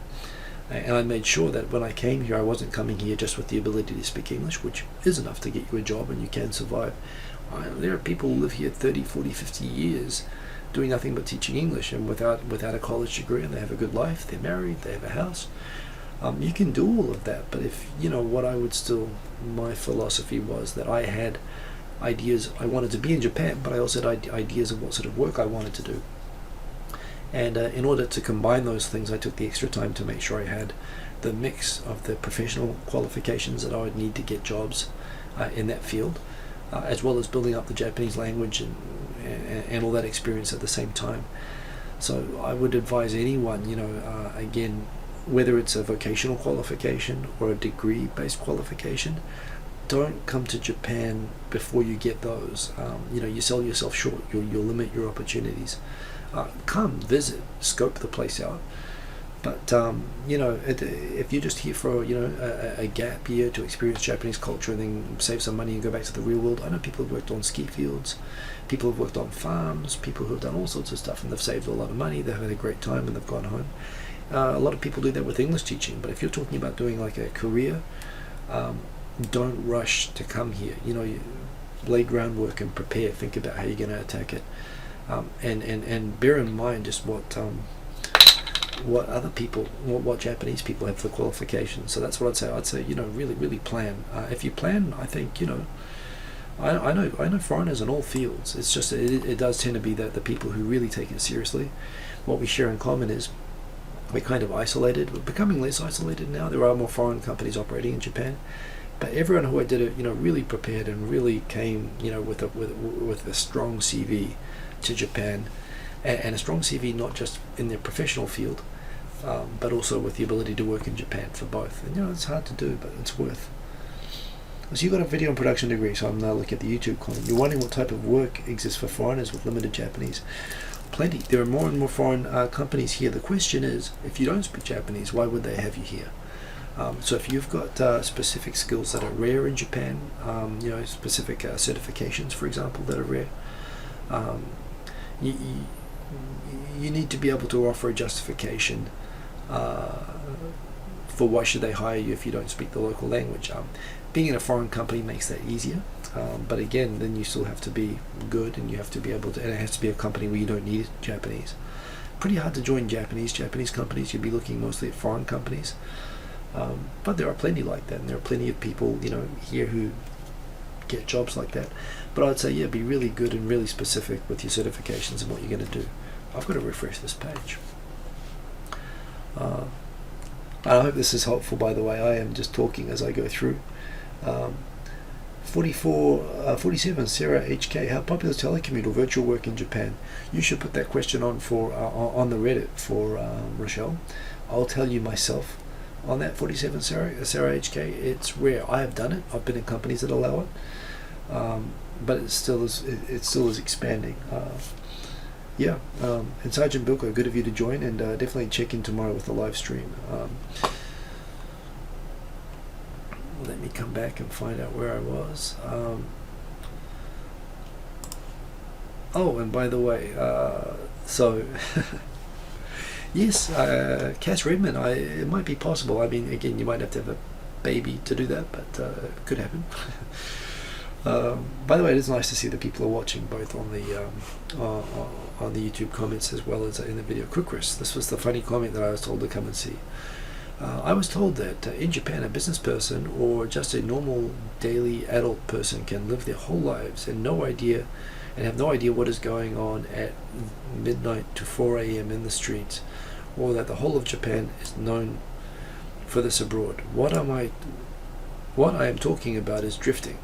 And I made sure that when I came here, I wasn't coming here just with the ability to speak English, which is enough to get you a job and you can survive. There are people who live here 30, 40, 50 years doing nothing but teaching English, and without a college degree, and they have a good life, they're married, they have a house. You can do all of that, but if, my philosophy was that I had ideas. I wanted to be in Japan, but I also had ideas of what sort of work I wanted to do. And in order to combine those things, I took the extra time to make sure I had the mix of the professional qualifications that I would need to get jobs in that field, as well as building up the Japanese language and all that experience at the same time. So I would advise anyone, again, whether it's a vocational qualification or a degree-based qualification, don't come to Japan before you get those. You sell yourself short. You'll limit your opportunities. Come, visit, scope the place out. But if you're just here for a gap year to experience Japanese culture and then save some money and go back to the real world, I know people have worked on ski fields, people have worked on farms, people who have done all sorts of stuff, and they've saved a lot of money. They've had a great time and they've gone home. A lot of people do that with English teaching, but if you're talking about doing like a career, don't rush to come here. You lay groundwork and prepare. Think about how you're going to attack it, and bear in mind just what other people, what Japanese people have for qualifications. So that's what I'd say. I'd say really plan. If you plan, I think I know foreigners in all fields. It's just it does tend to be that the people who really take it seriously. What we share in common is we're kind of isolated. We're becoming less isolated now. There are more foreign companies operating in Japan, but everyone who I did it, really prepared and really came, with a strong CV to Japan, and a strong CV not just in their professional field, but also with the ability to work in Japan for both. And it's hard to do, but it's worth. So you've got a video and production degree, so I'm now looking at the YouTube comment. You're wondering what type of work exists for foreigners with limited Japanese. Plenty. There are more and more foreign companies here. The question is, if you don't speak Japanese, why would they have you here? So if you've got specific skills that are rare in Japan, specific certifications, for example, that are rare, you need to be able to offer a justification for why should they hire you if you don't speak the local language. Being in a foreign company makes that easier, but again, then you still have to be good, and you have to be able to, and it has to be a company where you don't need Japanese. Pretty hard to join Japanese companies. You'd be looking mostly at foreign companies, but there are plenty like that, and there are plenty of people here who get jobs like that. But I'd say, be really good and really specific with your certifications and what you're going to do. I've got to refresh this page. I hope this is helpful, by the way. I am just talking as I go through. 47, Sarah HK, how popular is telecommute or virtual work in Japan? You should put that question on on the Reddit for Rochelle. I'll tell you myself on that. 47, Sarah HK, it's rare. I have done it. I've been in companies that allow it, but it still is expanding. And Sergeant Bilko, good of you to join, and definitely check in tomorrow with the live stream. Let me come back and find out where I was. And by the way, yes, Cass Redmond, it might be possible. I mean, again, you might have to have a baby to do that, but it could happen. By the way, it is nice to see that people are watching both on the YouTube comments as well as in the video. Kukris, this was the funny comment that I was told to come and see. I was told that in Japan, a business person or just a normal daily adult person can live their whole lives and have no idea what is going on at midnight to 4 a.m. in the streets, or that the whole of Japan is known for this abroad. What I am talking about is drifting.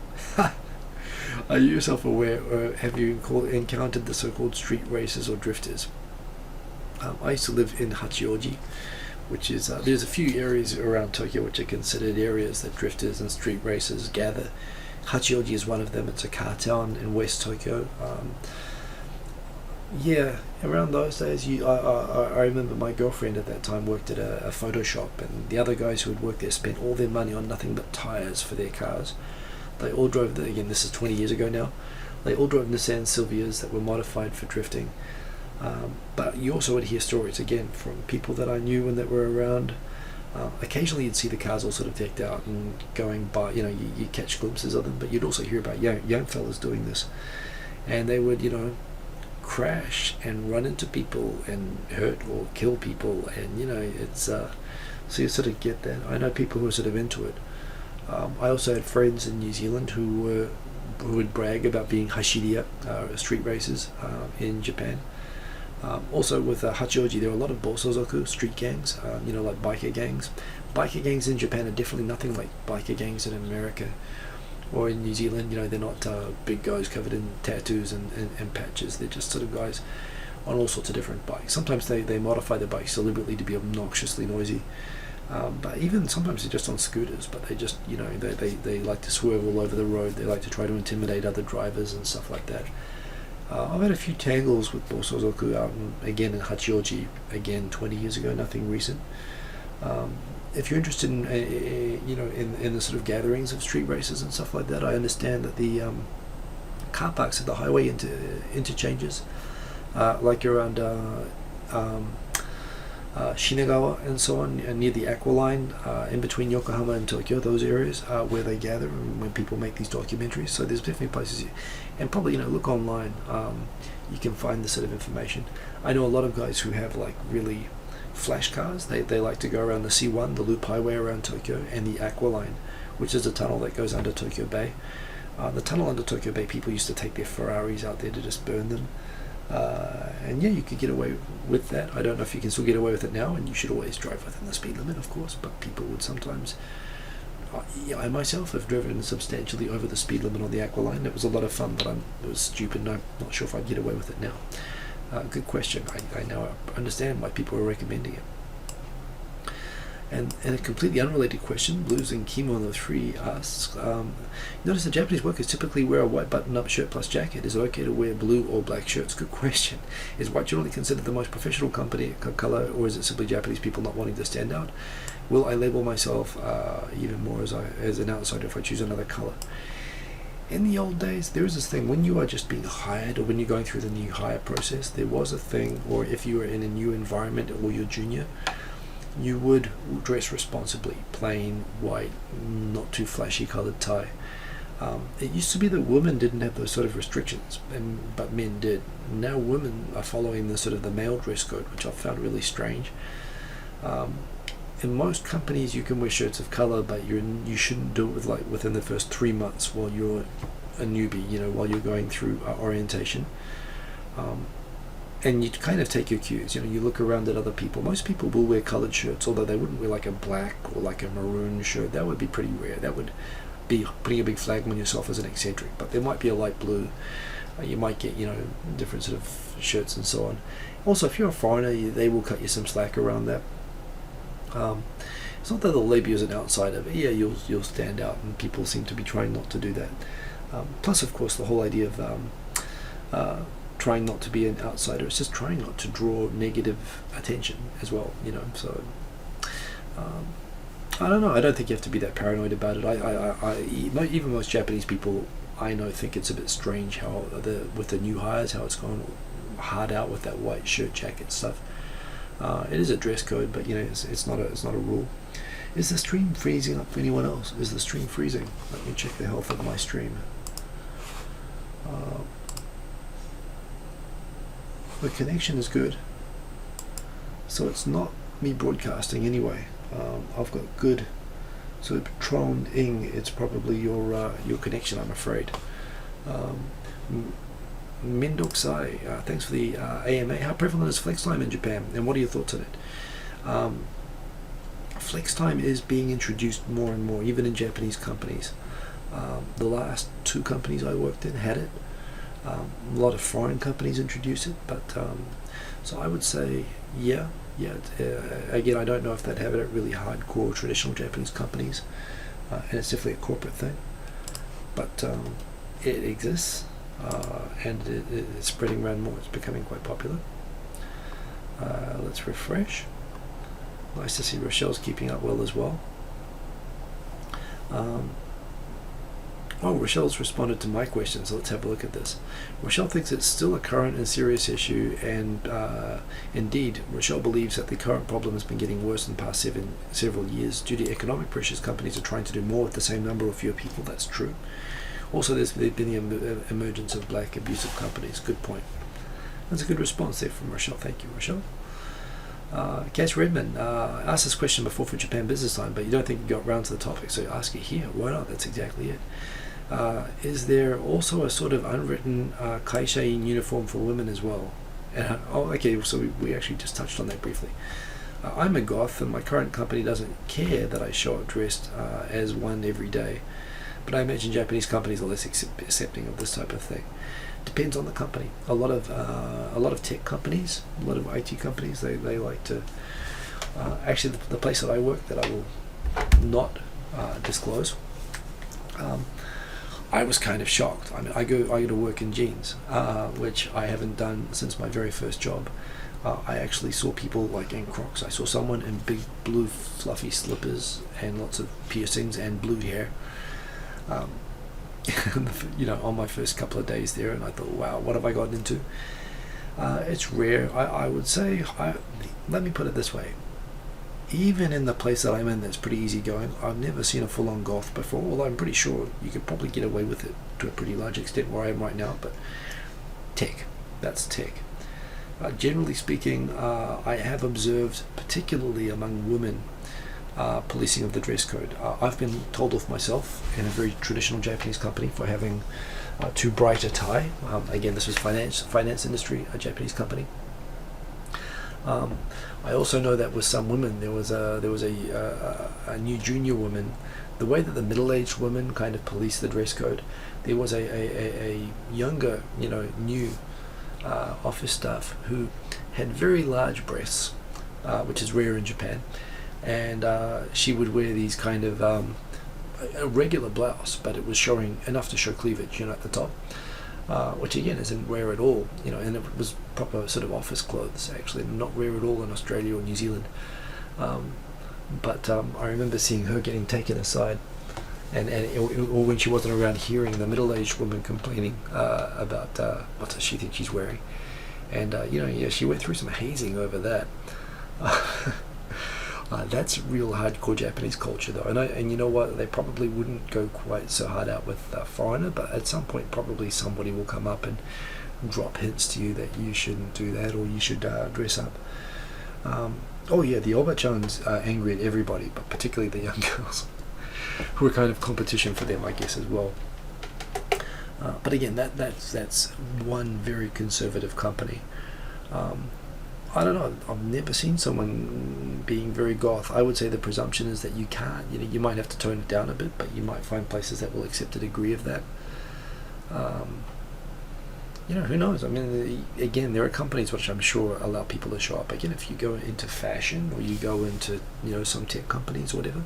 Are you yourself aware, or have you encountered the so-called street racers or drifters? I used to live in Hachioji, which is there's a few areas around Tokyo which are considered areas that drifters and street racers gather. Hachioji is one of them. It's a car town in West Tokyo. Around those days, I remember my girlfriend at that time worked at a photo shop, and the other guys who had worked there spent all their money on nothing but tires for their cars. They all drove, again, this is 20 years ago now, they all drove Nissan Silvias that were modified for drifting. But you also would hear stories, again, from people that I knew and that were around. Occasionally you'd see the cars all sort of decked out and going by, you catch glimpses of them, but you'd also hear about young fellas doing this. And they would, crash and run into people and hurt or kill people, and, it's, so you sort of get that. I know people who are sort of into it. I also had friends in New Zealand who would brag about being hashiriya, street racers, in Japan. Also with Hachioji, there are a lot of bosozoku, street gangs, like biker gangs. Biker gangs in Japan are definitely nothing like biker gangs in America or in New Zealand. They're not big guys covered in tattoos and patches. They're just sort of guys on all sorts of different bikes. Sometimes they modify their bikes deliberately to be obnoxiously noisy. But even sometimes they're just on scooters, but they just, you know, they like to swerve all over the road. They like to try to intimidate other drivers and stuff like that. I've had a few tangles with Bosozoku out again in Hachioji, again 20 years ago, nothing recent. If you're interested in, you know, in the sort of gatherings of street races and stuff like that, I understand that the car parks at the highway interchanges, like around Shinagawa and so on, near the Aqua Line, in between Yokohama and Tokyo, those areas where they gather and when people make these documentaries. So there's definitely places, and probably, you know, look online, you can find this sort of information. I know a lot of guys who have like really flash cars. They like to go around the C1, the loop highway around Tokyo, and the Aqua Line, which is a tunnel that goes under Tokyo Bay. The tunnel under Tokyo Bay, people used to take their Ferraris out there to just burn them. And yeah, you could get away with that. I don't know if you can still get away with it now, and you should always drive within the speed limit, of course, but people would sometimes... I myself have driven substantially over the speed limit on the Aqua Line. It was a lot of fun, but it was stupid, and I'm not sure if I'd get away with it now. Good question. I now understand why people are recommending it. And a completely unrelated question, Blues and Kimono 3 asks, notice that Japanese workers typically wear a white button-up shirt plus jacket. Is it okay to wear blue or black shirts? Good question. Is white generally considered the most professional color, or is it simply Japanese people not wanting to stand out? Will I label myself even more as an outsider if I choose another color? In the old days, there was this thing, when you are just being hired, or when you're going through the new hire process, there was a thing, or if you were in a new environment or you're junior, you would dress responsibly, plain white, not too flashy colored tie. It used to be that women didn't have those sort of restrictions, but men did. Now women are following the sort of the male dress code, which I found really strange. In most companies, you can wear shirts of color, but you shouldn't do it within the first 3 months while you're a newbie. You know, while you're going through orientation, and you kind of take your cues. You know, you look around at other people. Most people will wear colored shirts, although they wouldn't wear like a black or like a maroon shirt. That would be pretty rare. That would be putting a big flag on yourself as an eccentric. But there might be a light blue. You might get, you know, different sort of shirts and so on. Also, if you're a foreigner, they will cut you some slack around that. It's not that they'll label you as an outsider, but yeah, you'll stand out, and people seem to be trying not to do that. Plus, of course, the whole idea of trying not to be an outsider, it's just trying not to draw negative attention as well, you know. So I don't know. I don't think you have to be that paranoid about it. Even most Japanese people I know think it's a bit strange how with the new hires, how it's gone hard out with that white shirt, jacket stuff. It is a dress code, but you know, it's not a rule. Is the stream freezing up for anyone else? Is the stream freezing? Let me check the health of my stream. The connection is good, so it's not me broadcasting anyway. I've got good. So Patron-ing, it's probably your connection, I'm afraid. Mindoksai, thanks for the AMA. How prevalent is flex time in Japan, and what are your thoughts on it? Flex time is being introduced more and more, even in Japanese companies. The last 2 companies I worked in had it. A lot of foreign companies introduce it, but so I would say, yeah. Again, I don't know if they'd have it at really hardcore traditional Japanese companies, and it's definitely a corporate thing, but it exists. And it's spreading around more. It's becoming quite popular. Let's refresh. Nice to see Rochelle's keeping up well as well. Rochelle's responded to my question, so let's have a look at this. Rochelle thinks it's still a current and serious issue, and indeed, Rochelle believes that the current problem has been getting worse in the past several years. Due to economic pressures, companies are trying to do more with the same number or fewer people. That's true. Also, there's been the emergence of black abusive companies. Good point. That's a good response there from Rochelle. Thank you, Rochelle. Cass Redmond asked this question before for Japan Business Time, but you don't think you got round to the topic, so ask it here. Why not? That's exactly it. Is there also a sort of unwritten kaisha-in uniform for women as well? Okay, so we actually just touched on that briefly. I'm a goth, and my current company doesn't care that I show up dressed as one every day. But I imagine Japanese companies are less accepting of this type of thing. Depends on the company. A lot of tech companies, a lot of IT companies, they like to Actually, the place that I work, that I will not disclose, I was kind of shocked. I mean, I go to work in jeans, which I haven't done since my very first job. I actually saw people like in Crocs. I saw someone in big blue fluffy slippers and lots of piercings and blue hair. On my first couple of days there, and I thought, wow, what have I gotten into? It's rare. I would say, let me put it this way. Even in the place that I'm in that's pretty easygoing, I've never seen a full-on goth before, although I'm pretty sure you could probably get away with it to a pretty large extent where I am right now, but that's tech. Generally speaking, I have observed, particularly among women, policing of the dress code. I've been told off myself in a very traditional Japanese company for having too bright a tie. Again, this was finance industry, a Japanese company. I also know that with some women, there was a new junior woman. The way that the middle-aged women kind of police the dress code, there was a younger, new office staff who had very large breasts, which is rare in Japan, and she would wear these kind of a regular blouse, but it was showing enough to show cleavage, at the top. Which again isn't rare at all, and it was proper sort of office clothes, actually, not rare at all in Australia or New Zealand. But I remember seeing her getting taken aside, or when she wasn't around, hearing the middle-aged woman complaining about what does she think she's wearing, and she went through some hazing over that. That's real hardcore Japanese culture, though, and you know what? They probably wouldn't go quite so hard out with a foreigner, but at some point, probably somebody will come up and drop hints to you that you shouldn't do that, or you should dress up. The Obachan's are angry at everybody, but particularly the young girls, who are kind of competition for them, I guess, as well. But again, that's one very conservative company. I don't know, I've never seen someone being very goth. I would say the presumption is that you can't, you might have to tone it down a bit, but you might find places that will accept a degree of that. Who knows? I mean, again, there are companies which I'm sure allow people to show up. Again, if you go into fashion, or you go into, some tech companies or whatever,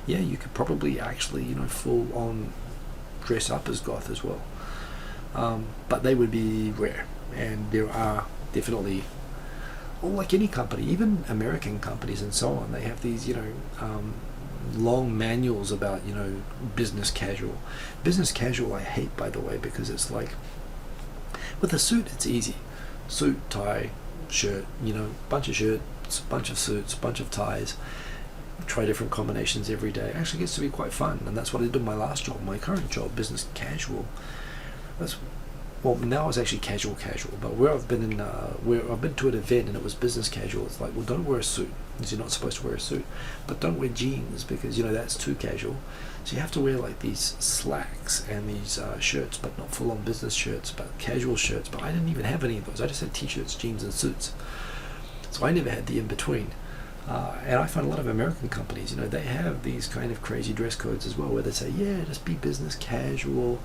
yeah, you could probably actually, full on dress up as goth as well. But they would be rare, and there are definitely, like any company, even American companies and so on, they have these, long manuals about, business casual. Business casual I hate, by the way, because it's like, with a suit, it's easy. Suit, tie, shirt, bunch of shirts, bunch of suits, bunch of ties. Try different combinations every day. It actually gets to be quite fun, and that's what I did in my last job. My current job, business casual, now it's actually casual, but where I've been to an event and it was business casual, it's like, well, don't wear a suit, because you're not supposed to wear a suit, but don't wear jeans, because that's too casual. So you have to wear like these slacks and these shirts, but not full-on business shirts, but casual shirts. But I didn't even have any of those. I just had t-shirts, jeans, and suits. So I never had the in-between. And I find a lot of American companies, they have these kind of crazy dress codes as well, where they say, yeah, just be business casual,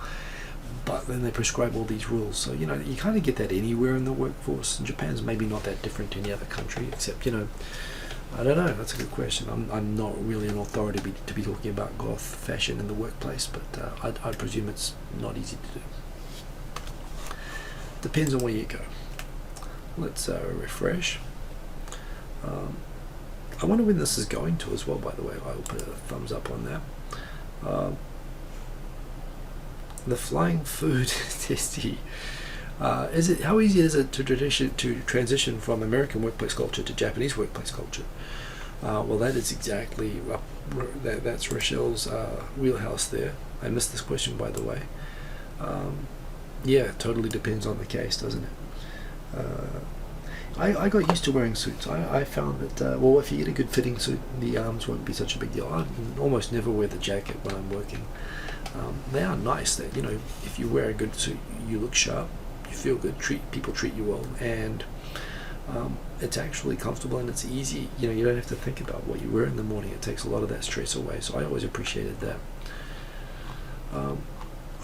but then they prescribe all these rules. So, you kind of get that anywhere in the workforce. And Japan's maybe not that different to any other country, except, I don't know, that's a good question. I'm not really an authority to be talking about goth fashion in the workplace, but I'd presume it's not easy to do. Depends on where you go. Let's refresh. I wonder when this is going to as well, by the way. I will put a thumbs up on that. The flying food testy. How easy is it to transition from American workplace culture to Japanese workplace culture? Well, that is exactly that's Rochelle's wheelhouse there. I missed this question, by the way. Yeah, it totally depends on the case, doesn't it? I got used to wearing suits. I found that, if you get a good fitting suit, the arms won't be such a big deal. I almost never wear the jacket when I'm working. They are nice. That if you wear a good suit, you look sharp, you feel good, people treat you well, and it's actually comfortable and it's easy. You don't have to think about what you wear in the morning. It takes a lot of that stress away. So I always appreciated that.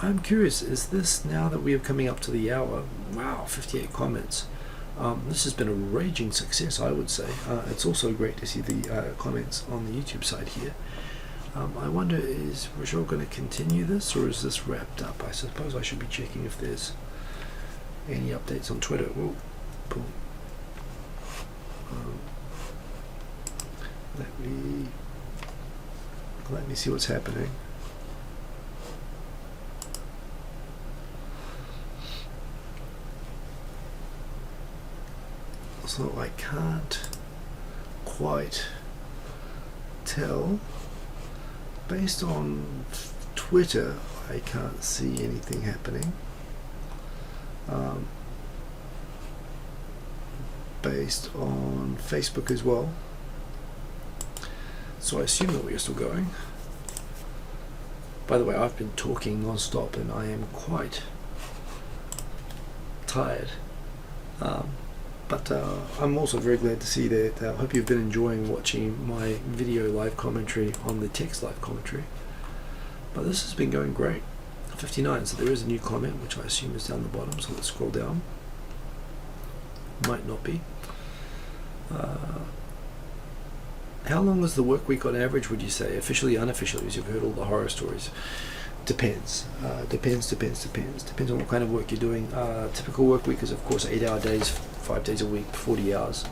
I'm curious, is this, now that we are coming up to the hour, wow, 58 comments, This has been a raging success, I would say. It's also great to see the comments on the YouTube side here. I wonder, is Rochelle going to continue this, or is this wrapped up? I suppose I should be checking if there's any updates on Twitter. Ooh, boom. Let me see what's happening. So I can't quite tell. Based on Twitter, I can't see anything happening. Based on Facebook as well. So I assume that we are still going. By the way, I've been talking non-stop and I am quite tired. But I'm also very glad to see that. I hope you've been enjoying watching my video live commentary on the text live commentary. But this has been going great. 59, so there is a new comment, which I assume is down the bottom, so let's scroll down. Might not be. How long is the work week on average, would you say? Officially, unofficially, as you've heard all the horror stories. Depends. Depends on what kind of work you're doing. Typical work week is, of course, 8-hour days, 5 days a week, 40 hours.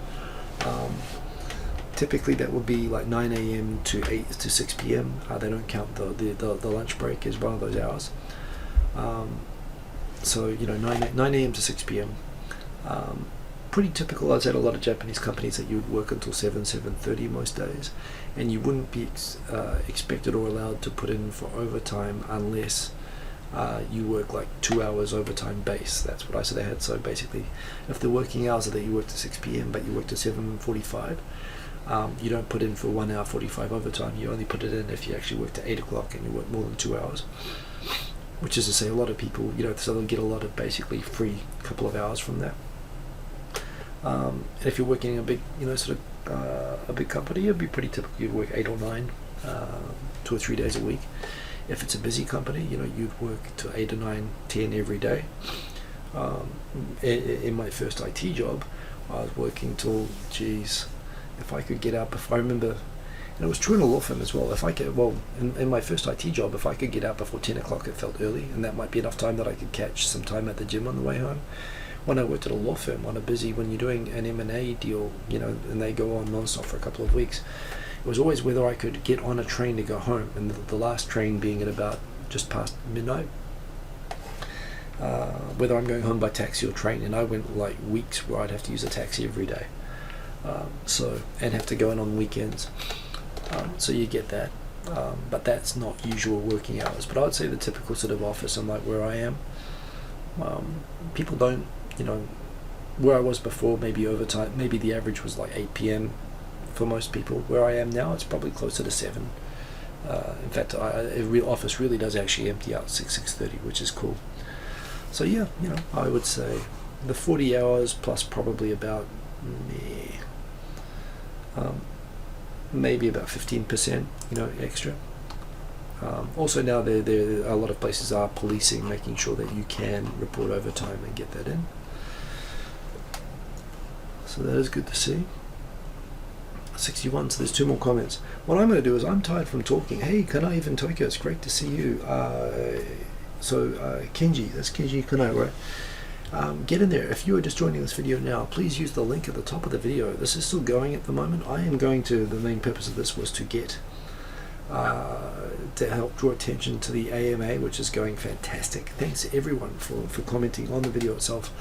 Typically, that would be like 9 a.m. to 8 to 6 p.m. They don't count the lunch break as one of those hours. So, 9 a.m. to 6 p.m. Pretty typical. I'd say at a lot of Japanese companies that you would work until 7:30 most days, and you wouldn't be expected or allowed to put in for overtime unless you work like 2 hours overtime base. That's what I said they had. So basically, if the working hours are that you work to 6 p.m. but you work to 7:45, you don't put in for 1 hour 45 overtime. You only put it in if you actually work to 8 o'clock and you work more than 2 hours. Which is to say, a lot of people, so they'll get a lot of basically free couple of hours from that. And if you're working in a big, a big company, it'd be pretty typical. You'd work 8 or 9, 2 or 3 days a week. If it's a busy company, you'd work to 8 or 9, 10 every day. In my first IT job, I was working till, if I could get up, if I remember, and it was true in a law firm as well. In my first IT job, if I could get out before 10 o'clock, it felt early, and that might be enough time that I could catch some time at the gym on the way home. When I worked at a law firm, when you're doing an M&A deal, and they go on non-stop for a couple of weeks, it was always whether I could get on a train to go home, and the last train being at about just past midnight, whether I'm going home by taxi or train, and I went like weeks where I'd have to use a taxi every day, and have to go in on weekends, so you get that, but that's not usual working hours. But I would say the typical sort of office, and like where I am, people don't, where I was before, maybe overtime, maybe the average was like 8 p.m. for most people. Where I am now, it's probably closer to 7. In fact, office really does actually empty out 6:30, which is cool. So yeah, I would say the 40 hours plus probably about maybe about 15%, extra. Also now there a lot of places are policing, making sure that you can report overtime and get that in. So that is good to see. 61, so there's 2 more comments. What I'm going to do is, I'm tired from talking. Hey, Kanai even Tokyo, it's great to see you. Kenji, that's Kenji Kanai, right? Get in there. If you are just joining this video now, please use the link at the top of the video. This is still going at the moment. The main purpose of this was to get to help draw attention to the AMA, which is going fantastic. Thanks everyone for commenting on the video itself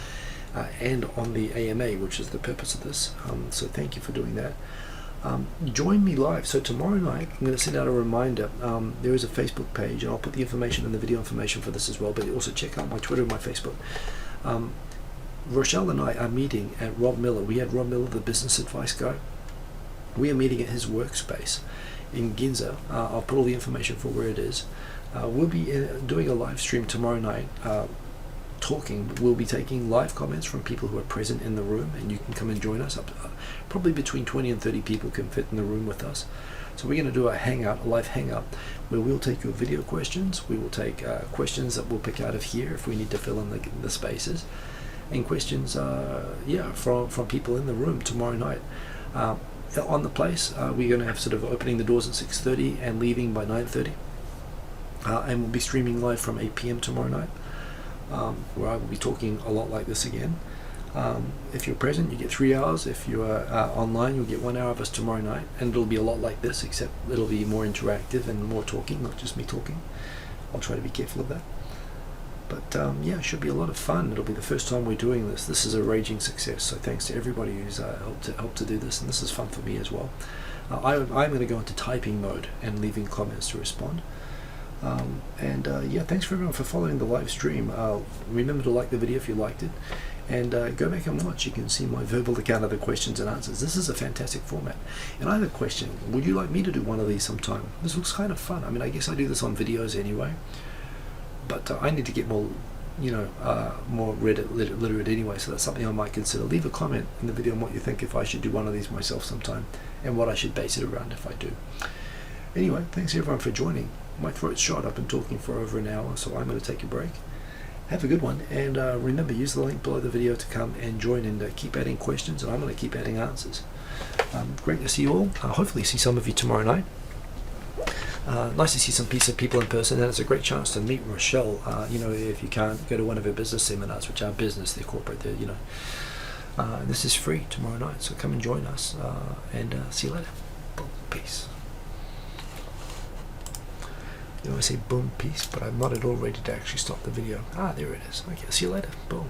and on the AMA, which is the purpose of this. So thank you for doing that. Join me live. So tomorrow night, I'm going to send out a reminder. There is a Facebook page, and I'll put the information and the video information for this as well, but also check out my Twitter and my Facebook. Rochelle and I are meeting at Rob Miller. We had Rob Miller, the business advice guy. We are meeting at his workspace in Ginza. I'll put all the information for where it is. We'll be doing a live stream tomorrow night, talking. We'll be taking live comments from people who are present in the room, and you can come and join us. Probably between 20 and 30 people can fit in the room with us. So we're going to do a live hangout, where we'll take your video questions. We will take questions that we'll pick out of here if we need to fill in the spaces. and questions from people in the room tomorrow night. On the place, we're going to have sort of opening the doors at 6:30 and leaving by 9:30, and we'll be streaming live from 8 p.m. tomorrow night, where I will be talking a lot like this again. If you're present, you get 3 hours. If you are online, you'll get 1 hour of us tomorrow night, and it'll be a lot like this, except it'll be more interactive and more talking, not just me talking. I'll try to be careful of that. But it should be a lot of fun. It'll be the first time we're doing this. This is a raging success, so thanks to everybody who's helped to do this, and this is fun for me as well. I'm going to go into typing mode and leaving comments to respond. Thanks for everyone for following the live stream. Remember to like the video if you liked it, and go back and watch. You can see my verbal account of the questions and answers. This is a fantastic format. And I have a question. Would you like me to do one of these sometime? This looks kind of fun. I mean, I guess I do this on videos anyway, but I need to get more, more Reddit literate anyway, so that's something I might consider. Leave a comment in the video on what you think, if I should do one of these myself sometime, and what I should base it around if I do. Anyway, thanks everyone for joining. My throat's shot. I've been talking for over an hour, so I'm going to take a break. Have a good one, and remember, use the link below the video to come and join, and keep adding questions, and I'm going to keep adding answers. Great to see you all. Hopefully see some of you tomorrow night. Nice to see some people in person, and it's a great chance to meet Rochelle. If you can't go to one of her business seminars, which are business, they're corporate, this is free tomorrow night, so come and join us, and see you later. Boom, peace. You know, I say boom, peace, but I'm not at all ready to actually stop the video. There it is. Okay, see you later. Boom.